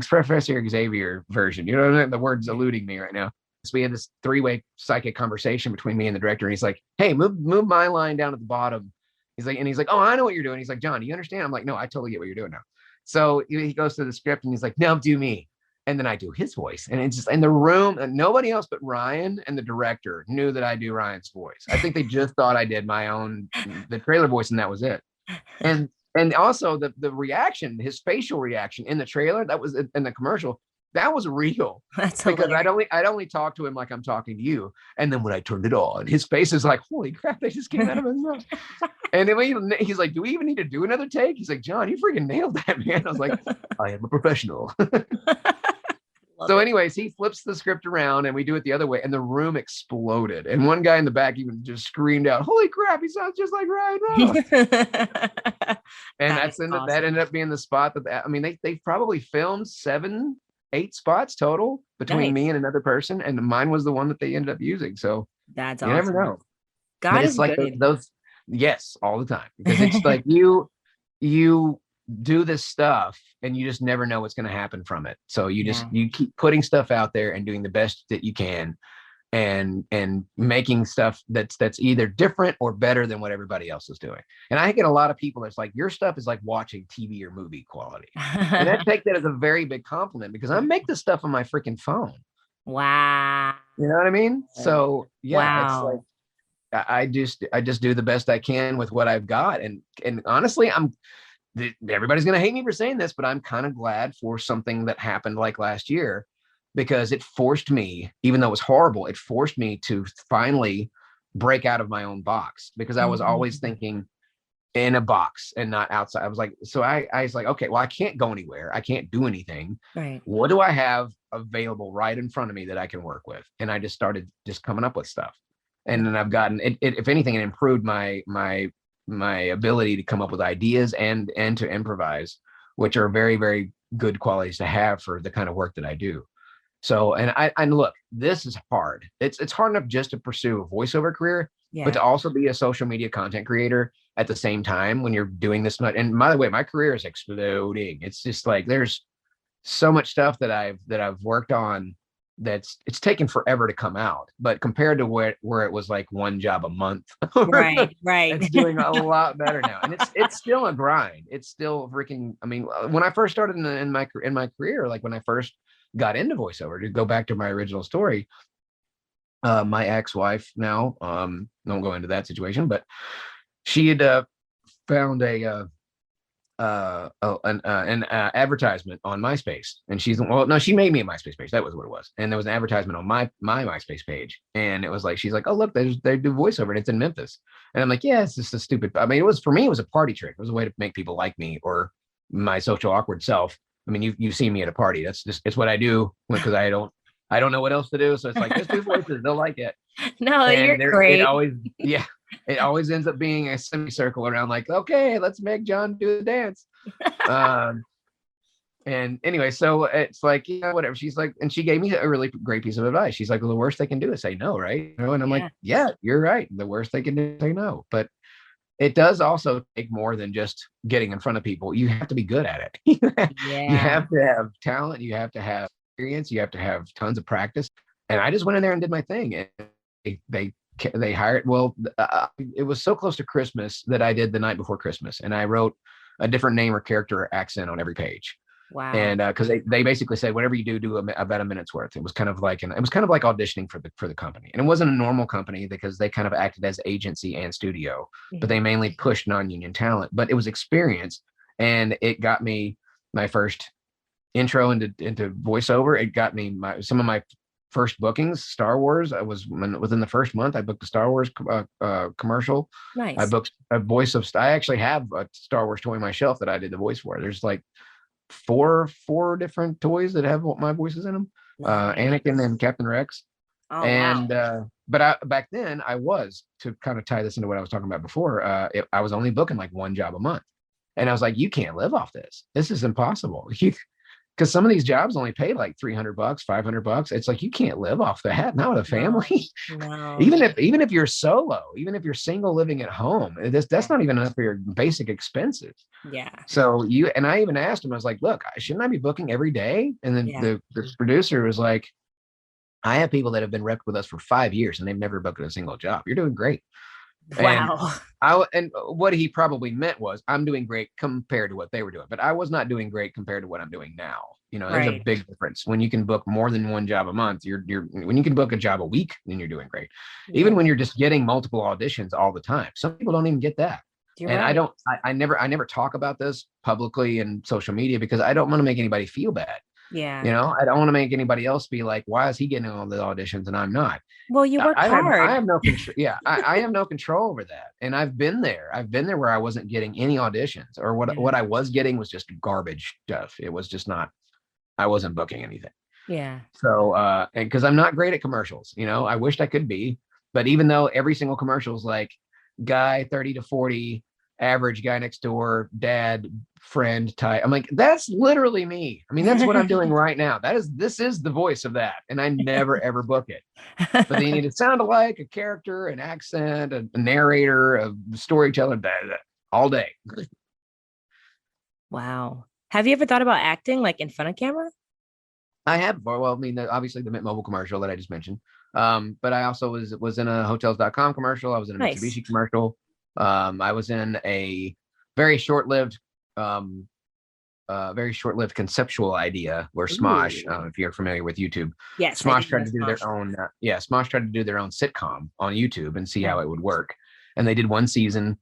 Professor Xavier version, the word's eluding me right now. So we had this 3-way psychic conversation between me and the director, and he's like, hey, move my line down at the bottom. He's like, oh, I know what you're doing. He's like, John, do you understand? I'm like, no, I totally get what you're doing now. So he goes to the script and he's like, now do me. And then I do his voice. And it's just in the room, and nobody else but Ryan and the director knew that I do Ryan's voice. I think they just thought I did the trailer voice, and that was it. And also the reaction, his facial reaction in the trailer, that was in the commercial, that was real. That's because hilarious. I'd only talk to him like I'm talking to you. And then when I turned it on, his face is like, holy crap, they just came out of his mouth. And then he's like, do we even need to do another take? He's like, John, you freaking nailed that, man. I was like, I am a professional. So anyways, he flips the script around and we do it the other way, and the room exploded. And one guy in the back even just screamed out, holy crap, he sounds just like Ryan Reynolds. And that ended up being the spot they probably filmed 7 8 spots total between me Nice. and another person, and mine was the one that they ended up using. So That's you never awesome. know. But God it's is like good. those, yes, all the time, because it's like you do this stuff and you just never know what's going to happen from it. So Yeah. you keep putting stuff out there and doing the best that you can, and making stuff that's either different or better than what everybody else is doing. And I get a lot of people that's like, your stuff is like watching TV or movie quality. And I take that as a very big compliment, because I make this stuff on my freaking phone. Wow. You know what I mean? So yeah, it's like, Wow. I just do the best I can with what I've got. And honestly, everybody's going to hate me for saying this, but I'm kind of glad for something that happened like last year, because it forced me, even though it was horrible, it forced me to finally break out of my own box, because I was always thinking in a box and not outside. I was like, so I was like, okay, well, I can't go anywhere. I can't do anything. Right. What do I have available right in front of me that I can work with? And I just started just coming up with stuff. And then I've gotten it, if anything, it improved my ability to come up with ideas and to improvise, which are very, very good qualities to have for the kind of work that I do. So, and look, this is hard. It's hard enough just to pursue a voiceover career, but Yeah. to also be a social media content creator at the same time when you're doing this much. And by the way, my career is exploding. It's just like, there's so much stuff that I've worked on it's taken forever to come out, but compared to where it was like one job a month, Right. Right. it's doing a lot better now. And it's still a grind. It's still freaking, I mean, when I first started in my career, like when I first got into voiceover, to go back to my original story, my ex-wife now, don't go into that situation, but she had found an advertisement on MySpace, and she made me a MySpace page. That was what it was. And there was an advertisement on my MySpace page, and it was like, she's like, oh look, they do voiceover, and it's in Memphis. And I'm like, yeah, it's just a stupid, I mean, it was, for me, it was a party trick. It was a way to make people like me, or my social awkward self. I mean, you see me at a party. That's just, it's what I do, because I don't know what else to do. So it's like, just do voices, they'll like it. No, And you're great. it always, yeah, it always ends up being a semicircle around like, okay, let's make Jon do the dance. And anyway, so it's like, yeah, whatever. She's like, and she gave me a really great piece of advice. She's like, well, the worst they can do is say no, right? You know, and I'm like, yeah, you're right. The worst they can do is say no. But it does also take more than just getting in front of people. You have to be good at it. You have to have talent. You have to have experience. You have to have tons of practice. And I just went in there and did my thing. And they hired, well, it was so close to Christmas that I did the night before Christmas, and I wrote a different name or character or accent on every page. Wow. And because they basically said, whatever you do about a minute's worth. It was kind of like auditioning for the company. And it wasn't a normal company, because they kind of acted as agency and studio, but they mainly pushed non-union talent. But it was experience, and it got me my first intro into voiceover. It got me some of my first bookings. Star Wars, within the first month, I booked a Star Wars commercial. Nice. I booked a voice of, I actually have a Star Wars toy on my shelf that I did the voice for. There's like four different toys that have my voices in them. Nice. Anakin and Captain Rex. Oh, and wow. But back then, I was, to kind of tie this into what I was talking about before, I was only booking like one job a month. And I was like, you can't live off this. This is impossible. Because some of these jobs only pay like $300, $500. It's like, you can't live off that, not with a family. No. even if you're solo, even if you're single living at home, that's not even enough for your basic expenses. Yeah. So and I even asked him, I was like, look, shouldn't I be booking every day? And then the producer was like, I have people that have been repped with us for 5 years and they've never booked a single job. You're doing great. Wow. And what he probably meant was, I'm doing great compared to what they were doing, but I was not doing great compared to what I'm doing now. You know, there's a big difference. When you can book more than one job a month, when you can book a job a week, then you're doing great. Even when you're just getting multiple auditions all the time. Some people don't even get that. I never talk about this publicly in social media, because I don't want to make anybody feel bad. Yeah. You know, I don't want to make anybody else be like, why is he getting all the auditions and I'm not? Well, you work hard. I have no control. Yeah, I have no control over that. And I've been there where I wasn't getting any auditions, or what I was getting was just garbage stuff. It was just not, I wasn't booking anything. Yeah. So, and because I'm not great at commercials, you know, I wished I could be, but even though every single commercial is like, guy 30 to 40 average guy next door, dad, friend type. I'm like, that's literally me. I mean, that's what I'm doing right now. This is the voice of that. And I never ever book it. But then you need to sound alike, a character, an accent, a narrator, a storyteller, all day. Wow. Have you ever thought about acting like in front of camera? I have. Well, I mean, obviously the Mint Mobile commercial that I just mentioned. But I also was in a hotels.com commercial. I was in a Nice. Mitsubishi commercial. I was in a very short-lived, conceptual idea where Smosh, if you're familiar with YouTube, Yes, Smosh tried to do their own. Smosh tried to do their own sitcom on YouTube and see how it would work, and they did one season.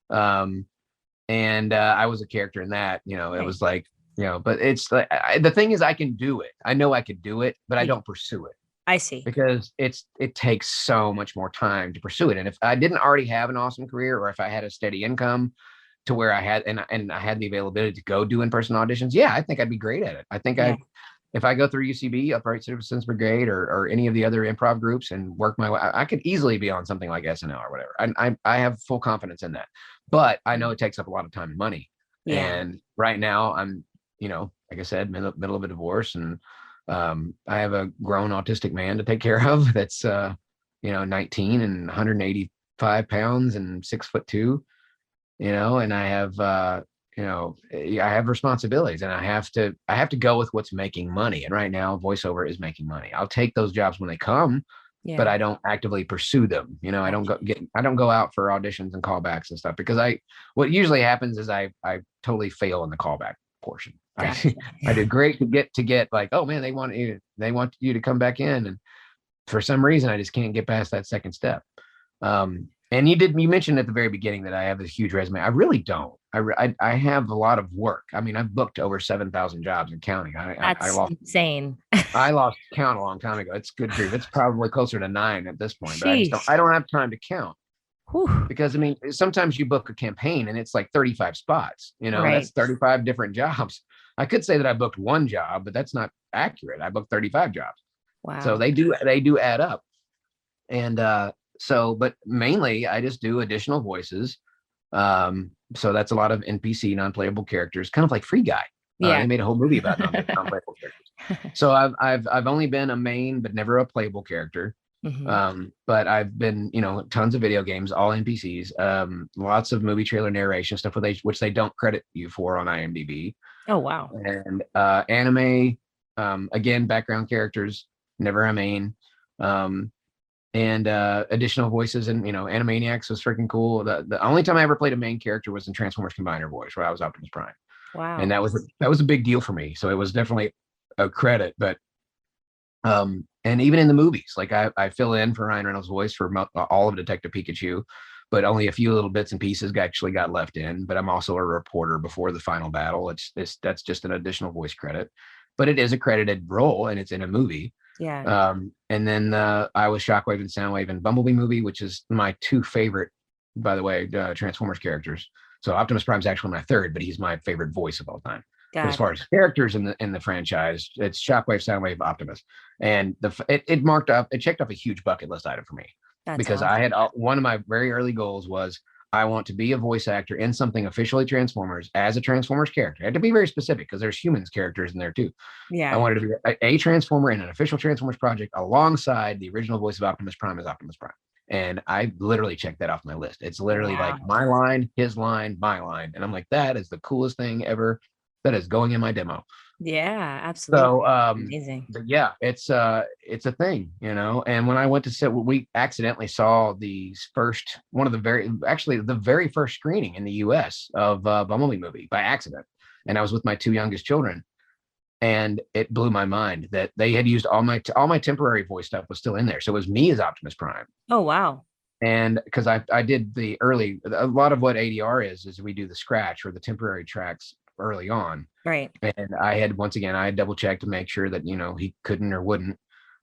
And I was a character in that. It was like, but it's like the thing is, I can do it. I know I could do it, but I don't pursue it. I see. Because it takes so much more time to pursue it. And if I didn't already have an awesome career, or if I had a steady income to where I had and I had the availability to go do in-person auditions, I think I'd be great at it. I think if I go through UCB, Upright Citizens Brigade, or any of the other improv groups and work my way, I could easily be on something like SNL or whatever. I have full confidence in that, but I know it takes up a lot of time and money. Yeah. And right now I'm, like I said, middle of a divorce, and I have a grown autistic man to take care of that's 19 and 185 pounds and 6'2", and I have I have responsibilities, and I have to go with what's making money. And right now voiceover is making money. I'll take those jobs when they come, but I don't actively pursue them. I don't go out for auditions and callbacks and stuff, because what usually happens is I totally fail in the callback portion. Gotcha. I did great to get like, oh man, they want you to come back in, and for some reason I just can't get past that second step. And you mentioned at the very beginning that I have a huge resume. I really don't. I have a lot of work. I mean, I've booked over 7,000 jobs and counting. That's insane. I lost count a long time ago. It's good grief. It's probably closer to 9 at this point, but I don't have time to count. Whew. Because I mean, sometimes you book a campaign and it's like 35 spots, Right. That's 35 different jobs. I could say that I booked one job, but that's not accurate. I booked 35 jobs. Wow. So they do add up. And but mainly I just do additional voices. So that's a lot of NPC, non-playable characters, kind of like Free Guy. They made a whole movie about non-playable characters. So I've only been a main, but never a playable character. Mm-hmm. But I've been, tons of video games, all NPCs, lots of movie trailer narration stuff which they don't credit you for on IMDb. Oh, wow. And anime, again, background characters, never a main. And additional voices, and Animaniacs was freaking cool. The only time I ever played a main character was in Transformers Combiner voice, where I was Optimus Prime. Wow. And that was a big deal for me. So it was definitely a credit. But and even in the movies, like I fill in for Ryan Reynolds' voice for all of Detective Pikachu, but only a few little bits and pieces actually got left in. But I'm also a reporter before the final battle. That's just an additional voice credit, but it is a credited role, and it's in a movie. Yeah. And then I was Shockwave and Soundwave in Bumblebee movie, which is my 2 favorite, by the way, Transformers characters. So Optimus Prime's actually my 3rd, but he's my favorite voice of all time. But as far as characters in the franchise, it's Shockwave, Soundwave, Optimus, and it checked off a huge bucket list item for me. That's because awesome. I had one of my very early goals was I want to be a voice actor in something officially Transformers as a Transformers character. I had to be very specific because there's humans characters in there too. Yeah. I wanted to be a Transformer in an official Transformers project alongside the original voice of Optimus Prime as Optimus Prime. And I literally checked that off my list. It's literally like my line, his line, my line. And I'm like, that is the coolest thing ever. That is going in my demo. Yeah, absolutely. So amazing. But yeah, it's a thing, And when I went to set, we accidentally saw the very first screening in the US of Bumblebee movie by accident. And I was with my 2 youngest children, and it blew my mind that they had used all my temporary voice stuff was still in there. So it was me as Optimus Prime. Oh, wow. And because I did a lot of what ADR is we do the scratch or the temporary tracks early on. Right. And I had double checked to make sure that, he couldn't or wouldn't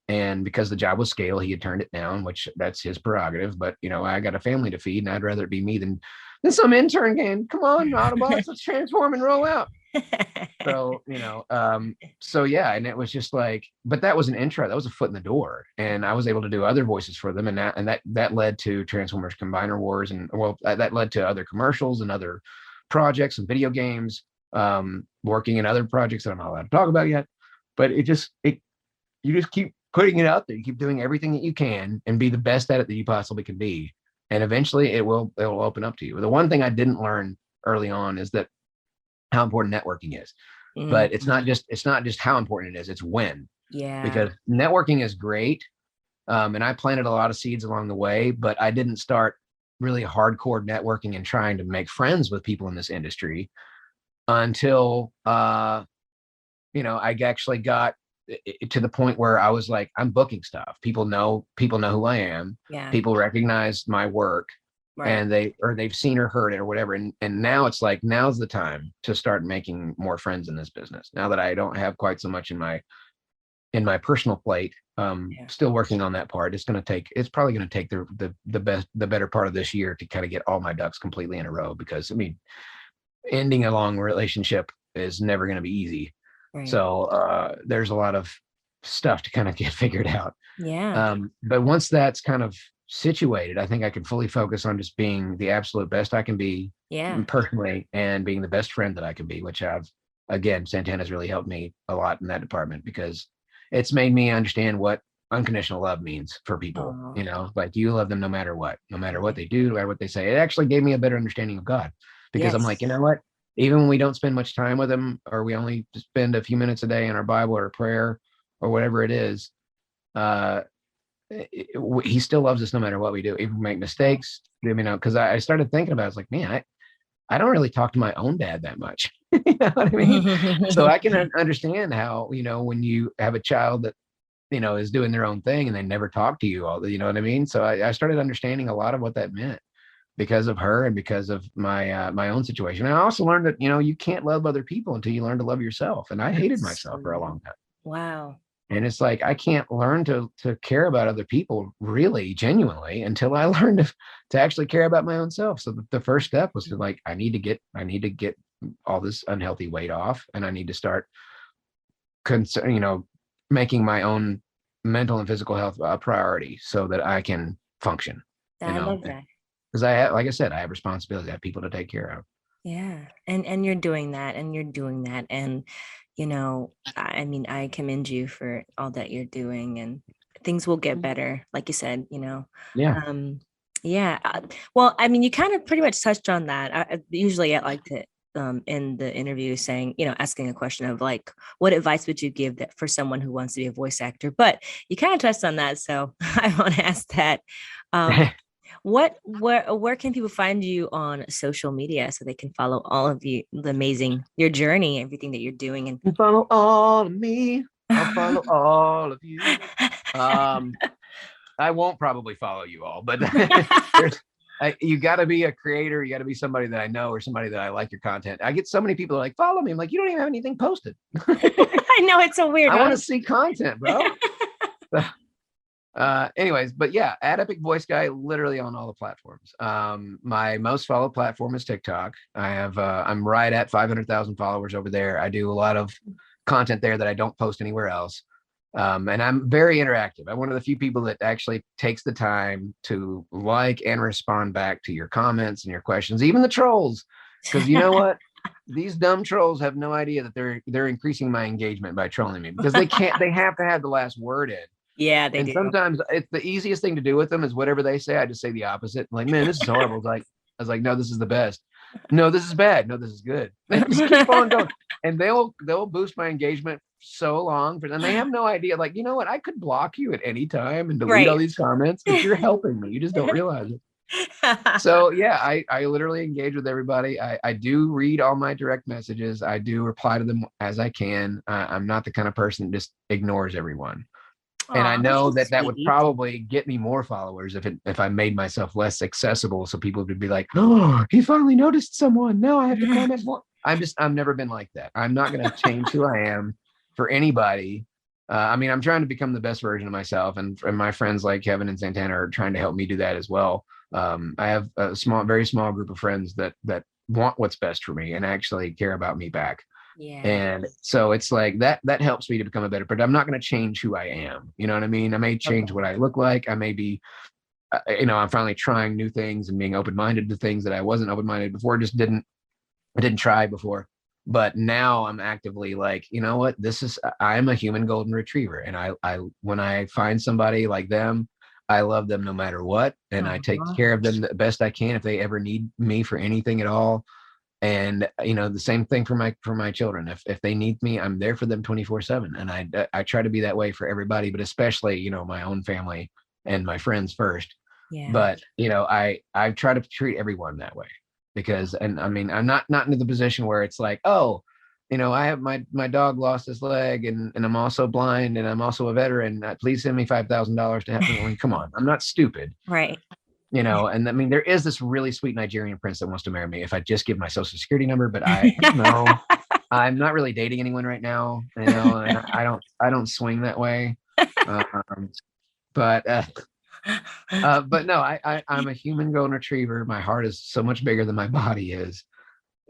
And because the job was scale, he had turned it down, which that's his prerogative. But I got a family to feed, and I'd rather it be me than some intern game. Come on, Autobots, let's transform and roll out. So, so yeah, and it was just like, but that was an intro. That was a foot in the door, and I was able to do other voices for them, and that led to Transformers Combiner Wars, and that led to other commercials and other projects and video games, working in other projects that I'm not allowed to talk about yet. But you just keep putting it out there. You keep doing everything that you can and be the best at it that you possibly can be. And eventually it will open up to you. The one thing I didn't learn early on is that how important networking is. Mm-hmm. But it's not just how important it is, it's when. Yeah. Because networking is great. And I planted a lot of seeds along the way, but I didn't start really hardcore networking and trying to make friends with people in this industry until I actually got to the point where I was like, I'm booking stuff. People know who I am. Yeah. People recognize my work, right. And they've seen or heard it or whatever. And now it's like, now's the time to start making more friends in this business. Now that I don't have quite so much in my personal plate, still working on that part. It's probably going to take the better part of this year to kind of get all my ducks completely in a row, because ending a long relationship is never going to be easy. Right. So there's a lot of stuff to kind of get figured out. Yeah. But once that's kind of situated, I think I can fully focus on just being the absolute best I can be, personally, and being the best friend that I can be, which Santana's really helped me a lot in that department, because it's made me understand what unconditional love means for people. Like, you love them no matter what they do, no matter what they say. It actually gave me a better understanding of God, because I'm like, you know what? Even when we don't spend much time with him, or we only spend a few minutes a day in our Bible or prayer or whatever it is, he still loves us no matter what we do. If we make mistakes, because I started thinking about it, I was like, man, I don't really talk to my own dad that much. You know what I mean? So I can understand how, when you have a child that, is doing their own thing and they never talk to you all, you know what I mean? So I started understanding a lot of what that meant, because of her and because of my own situation. I also learned that, you can't love other people until you learn to love yourself. And I hated myself for a long time. Wow. And it's like, I can't learn to care about other people really genuinely until I learned to actually care about my own self. So the first step was to, like, I need to get all this unhealthy weight off, and I need to start making my own mental and physical health a priority so that I can function. I love that. Because like I said, I have responsibility. I have people to take care of. Yeah. And you're doing that, and you're doing that. And, I commend you for all that you're doing, and things will get better. Like you said, Yeah. Well, you kind of pretty much touched on that. I like to, in the interview, saying, asking a question of, like, what advice would you give for someone who wants to be a voice actor? But you kind of touched on that. So I want to ask that. Where can people find you on social media so they can follow all of your journey, everything that you're doing? And follow all of me. I'll follow all of you. I won't probably follow you all, but you got to be a creator. You got to be somebody that I know, or somebody that I like your content. I get so many people like, follow me. I'm like, you don't even have anything posted. I know, it's so weird. I want to see content, bro. Anyways, but yeah, Epic Voice Guy, literally on all the platforms. My most followed platform is TikTok. I'm right at 500,000 followers over there. I do a lot of content there that I don't post anywhere else. And I'm very interactive. I'm one of the few people that actually takes the time to like and respond back to your comments and your questions, even the trolls. Because you know what? These dumb trolls have no idea that they're increasing my engagement by trolling me, because they have to have the last word in. Yeah, they do. Sometimes it's the easiest thing to do with them is whatever they say, I just say the opposite. I'm like, man, this is horrible. I was like, no, this is the best. No, this is bad. No, this is good. Just keep on going. And they'll boost my engagement so long, and they have no idea. Like, you know what? I could block you at any time and delete all these comments, but you're helping me. You just don't realize it. So yeah, I literally engage with everybody. I do read all my direct messages. I do reply to them as I can. I'm not the kind of person that just ignores everyone. And I know that would probably get me more followers if I made myself less accessible, so people would be like, oh, he finally noticed someone. Now I have to comment more. I've never been like that. I'm not going to change who I am for anybody. I mean, I'm trying to become the best version of myself, and my friends like Kevin and Santana are trying to help me do that as well. I have a very small group of friends that want what's best for me and actually care about me back. Yeah. And so it's like that helps me to become a better, but I'm not going to change who I am. You know what I mean? I may change what I look like. I may be, I'm finally trying new things and being open-minded to things that I wasn't open-minded before. I didn't try before, but now I'm actively like, you know what, I'm a human golden retriever. And I when I find somebody like them, I love them no matter what. And I take care of them the best I can if they ever need me for anything at all. And, the same thing for my children. If they need me, I'm there for them 24/7. And I try to be that way for everybody, but especially, my own family and my friends first. Yeah. But, I try to treat everyone that way because, and I mean, I'm not into the position where it's like, oh, I have my dog lost his leg and I'm also blind and I'm also a veteran. Please send me $5,000 to help me. I mean, come on, I'm not stupid. Right. And I mean, there is this really sweet Nigerian prince that wants to marry me if I just give my social security number, but no, I'm not really dating anyone right now, and I don't swing that way. But no, I'm a human golden retriever. My heart is so much bigger than my body is.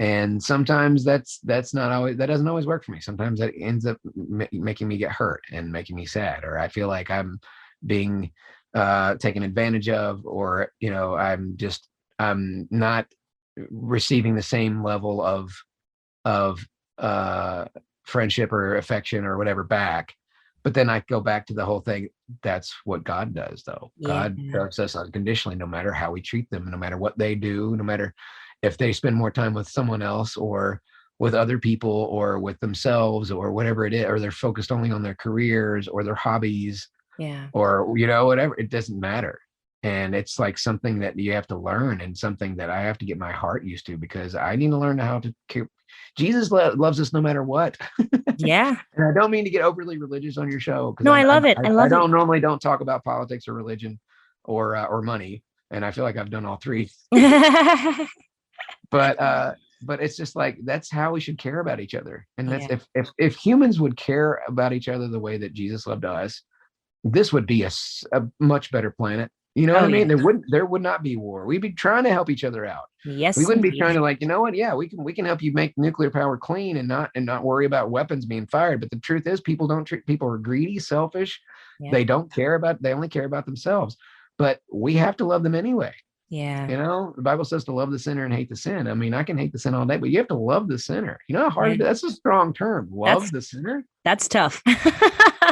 And sometimes that doesn't always work for me. Sometimes that ends up making me get hurt and making me sad, or I feel like I'm being taken advantage of, or I'm not receiving the same level of friendship or affection or whatever back. But then I go back to the whole thing. That's what God does, though. God loves us unconditionally, no matter how we treat them, no matter what they do, no matter if they spend more time with someone else or with other people or with themselves or whatever it is, or they're focused only on their careers or their hobbies. Yeah. Or, whatever, it doesn't matter. And it's like something that you have to learn, and something that I have to get my heart used to, because I need to learn how to care. Jesus loves us no matter what. Yeah. And I don't mean to get overly religious on your show. No, I love it. I don't normally talk about politics or religion or money. And I feel like I've done all three. But it's just like, that's how we should care about each other. And that's if humans would care about each other the way that Jesus loved us, this would be a much better planet. You know what I mean? There would not be war. We'd be trying to help each other out. Yes. We wouldn't be trying to like, you know what? Yeah, we can help you make nuclear power clean and not worry about weapons being fired. But the truth is, people are greedy, selfish. Yeah. They only care about themselves. But we have to love them anyway. Yeah. The Bible says to love the sinner and hate the sin. I mean, I can hate the sin all day, but you have to love the sinner. You know how hard that's a strong term. Love the sinner. That's tough.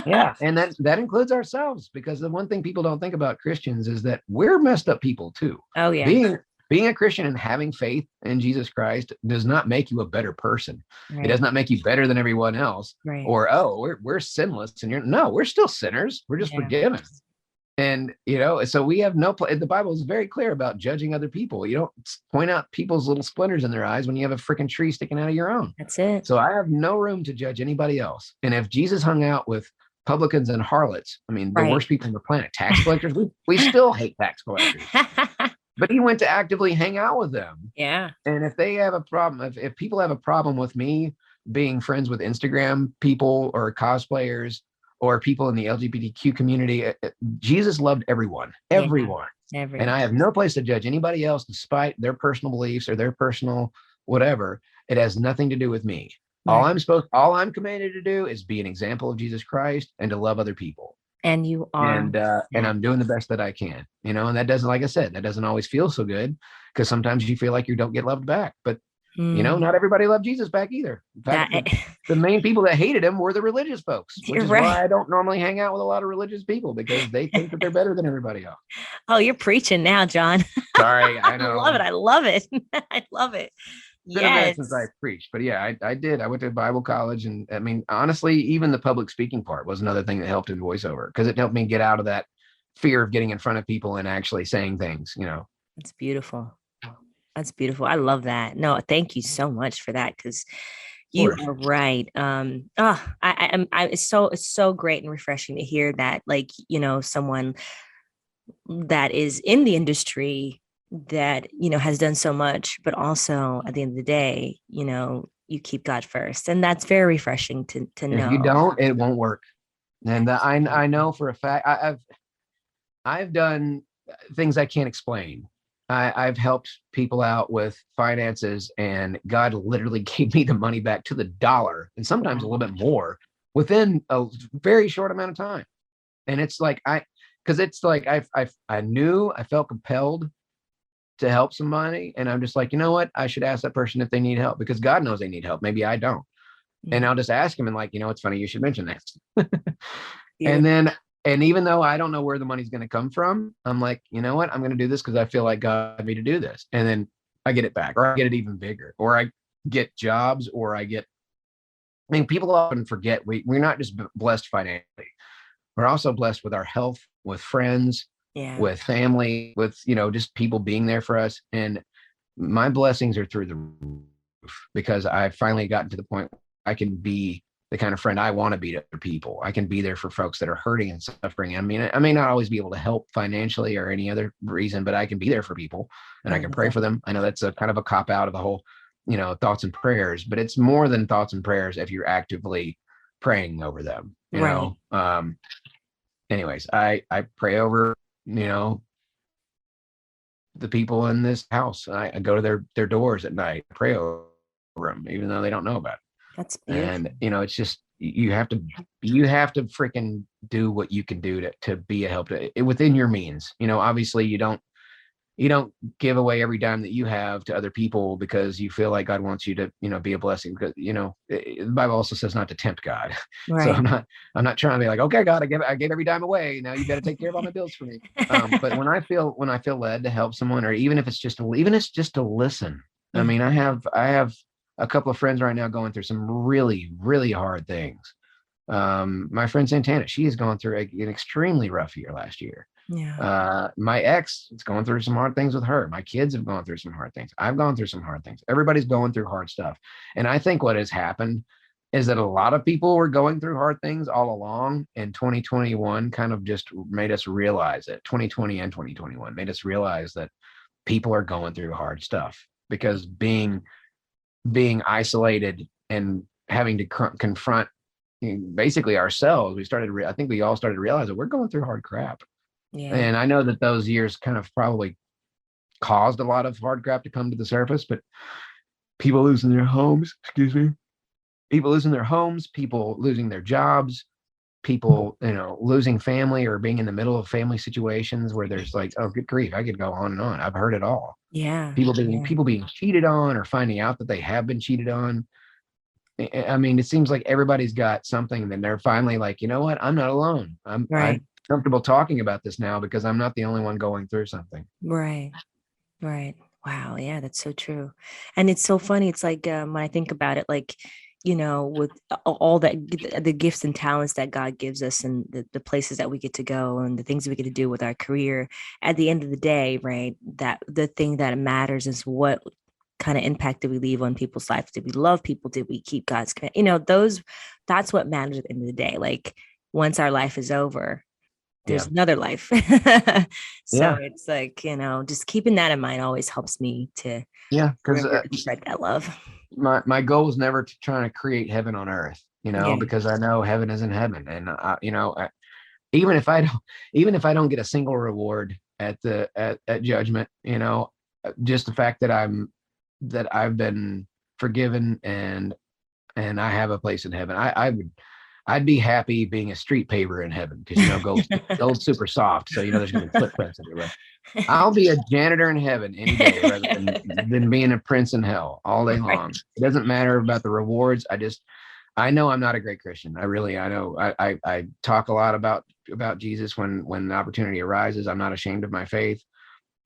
Yeah. And that includes ourselves, because the one thing people don't think about Christians is that we're messed up people too. Oh yeah. Being a Christian and having faith in Jesus Christ does not make you a better person. Right. It does not make you better than everyone else. Right. Or, we're sinless and we're still sinners. We're just forgiven. And, so we have the Bible is very clear about judging other people. You don't point out people's little splinters in their eyes when you have a freaking tree sticking out of your own. That's it. So I have no room to judge anybody else. And if Jesus hung out with publicans and harlots, I mean, the worst people on the planet, tax collectors, we still hate tax collectors. But he went to actively hang out with them. Yeah. And if they have a problem, if people have a problem with me being friends with Instagram people or cosplayers or people in the LGBTQ community, Jesus loved everyone. And I have no place to judge anybody else despite their personal beliefs or their personal whatever. It has nothing to do with me. Right. All I'm commanded to do is be an example of Jesus Christ and to love other people. And you are. And I'm doing the best that I can, and that doesn't, like I said, that doesn't always feel so good, because sometimes you feel like you don't get loved back. But not everybody loved Jesus back either. In fact, the main people that hated him were the religious folks, which is why I don't normally hang out with a lot of religious people, because they think that they're better than everybody else. Oh, you're preaching now, Jon. Sorry, I know. I love it. I love it. It's been a minute since I preached, but yeah, I did. I went to Bible college, and I mean, honestly, even the public speaking part was another thing that helped in voiceover, because it helped me get out of that fear of getting in front of people and actually saying things. It's beautiful. That's beautiful. I love that. No, thank you so much for that, because you are right. It's so great and refreshing to hear that, like, someone that is in the industry that, has done so much, but also at the end of the day, you keep God first. And that's very refreshing to know. If you don't, it won't work. And I know for a fact I've done things I can't explain. I've helped people out with finances, and God literally gave me the money back to the dollar, and sometimes a little bit more within a very short amount of time. And it's like because it's like I knew I felt compelled to help somebody, and I'm just like, you know what, I should ask that person if they need help, because God knows they need help. Maybe I don't, and I'll just ask him, and like, it's funny you should mention that. And then, and even though I don't know where the money's going to come from, I'm like, you know what, I'm going to do this because I feel like God made me to do this. And then I get it back, or I get it even bigger, or I get jobs, or I mean, people often forget we're not just blessed financially. We're also blessed with our health, with friends, with family, with, just people being there for us. And my blessings are through the roof, because I finally gotten to the point where I can be the kind of friend I want to be to other people. I can be there for folks that are hurting and suffering. I mean, I may not always be able to help financially or any other reason, but I can be there for people, and I can pray for them. I know that's a kind of a cop out of the whole, thoughts and prayers, but it's more than thoughts and prayers if you're actively praying over them, anyways, I pray over, the people in this house. I go to their doors at night, pray over them, even though they don't know about it. That's beautiful. And it's just, you have to freaking do what you can do to be a help within your means. Obviously you don't give away every dime that you have to other people because you feel like God wants you to, be a blessing, because, the Bible also says not to tempt God. Right. So I'm not trying to be like, okay, God, I gave every dime away. Now you got to take care of all my bills for me. But when I feel led to help someone, or even if it's just to listen. I mean, I have a couple of friends right now going through some really, really hard things. My friend Santana, she has gone through an extremely rough year last year. Yeah. My ex is going through some hard things with her. My kids have gone through some hard things. I've gone through some hard things. Everybody's going through hard stuff. And I think what has happened is that a lot of people were going through hard things all along, and 2021 kind of just made us realize it. 2020 and 2021 made us realize that people are going through hard stuff, because being isolated and having to confront basically ourselves, I think we all started to realize that we're going through hard crap. Yeah. And I know that those years kind of probably caused a lot of hard crap to come to the surface, but people losing their homes, people losing their jobs, people, losing family, or being in the middle of family situations where there's like, oh, good grief, I could go on and on. I've heard it all. Yeah. People being cheated on, or finding out that they have been cheated on. I mean, it seems like everybody's got something, and they're finally like, you know what? I'm not alone. I'm comfortable talking about this now, because I'm not the only one going through something. Right. Wow. Yeah, that's so true. And it's so funny. It's like, when I think about it, like, with all that, the gifts and talents that God gives us, and the places that we get to go, and the things that we get to do with our career, at the end of the day, right, that the thing that matters is what kind of impact did we leave on people's lives? Did we love people? Did we keep God's command? That's what matters at the end of the day. Like, once our life is over, there's another life. So it's like, just keeping that in mind always helps me to spread that love. My goal is never to try to create heaven on earth, because I know heaven isn't heaven. And even if I don't get a single reward at judgment, just the fact that I've been forgiven and I have a place in heaven, I'd be happy being a street paver in heaven, because gold's super soft, so there's gonna be footprints everywhere. I'll be a janitor in heaven any day rather than being a prince in hell all day long. It doesn't matter about the rewards. I know I'm not a great Christian. I know I talk a lot about Jesus when the opportunity arises. I'm not ashamed of my faith,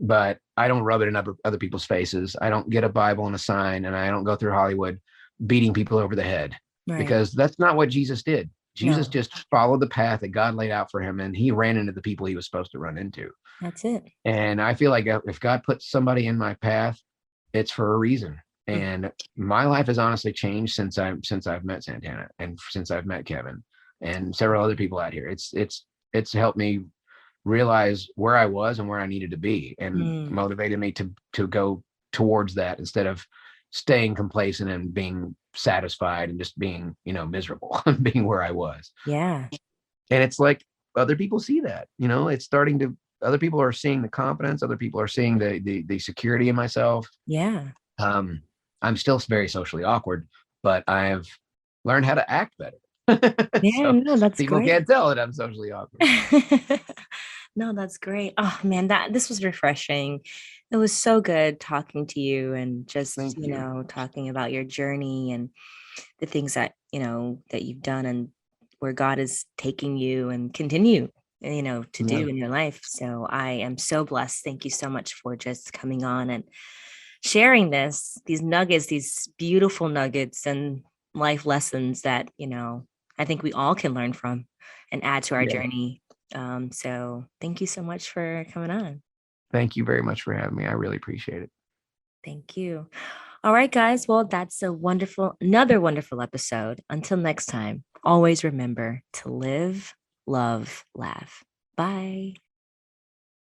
but I don't rub it in other people's faces. I don't get a Bible and a sign, and I don't go through Hollywood beating people over the head. Right. Because that's not what Jesus did. Jesus just followed the path that God laid out for him, and he ran into the people he was supposed to run into. That's it. And I feel like if God puts somebody in my path, it's for a reason. And my life has honestly changed since I've met Santana, and since I've met Kevin and several other people out here. It's helped me realize where I was and where I needed to be, and motivated me to go towards that, instead of staying complacent and being satisfied and just being, miserable, being where I was. Yeah. And it's like other people see that, it's starting to, other people are seeing the confidence, other people are seeing the security in myself. Yeah. I'm still very socially awkward, but I've learned how to act better. Yeah, So no, that's people great. can't tell that I'm socially awkward. No, that's great. Oh man, this was refreshing. It was so good talking to you and just, Thank you. talking about your journey and the things that, that you've done and where God is taking you and continue, to do in your life. So I am so blessed. Thank you so much for just coming on and sharing these nuggets, these beautiful nuggets and life lessons that, I think we all can learn from and add to our Yeah. journey. So thank you so much for coming on. Thank you very much for having me. I really appreciate it. Thank you. All right, guys. Well, that's another wonderful episode. Until next time, always remember to live, love, laugh. Bye.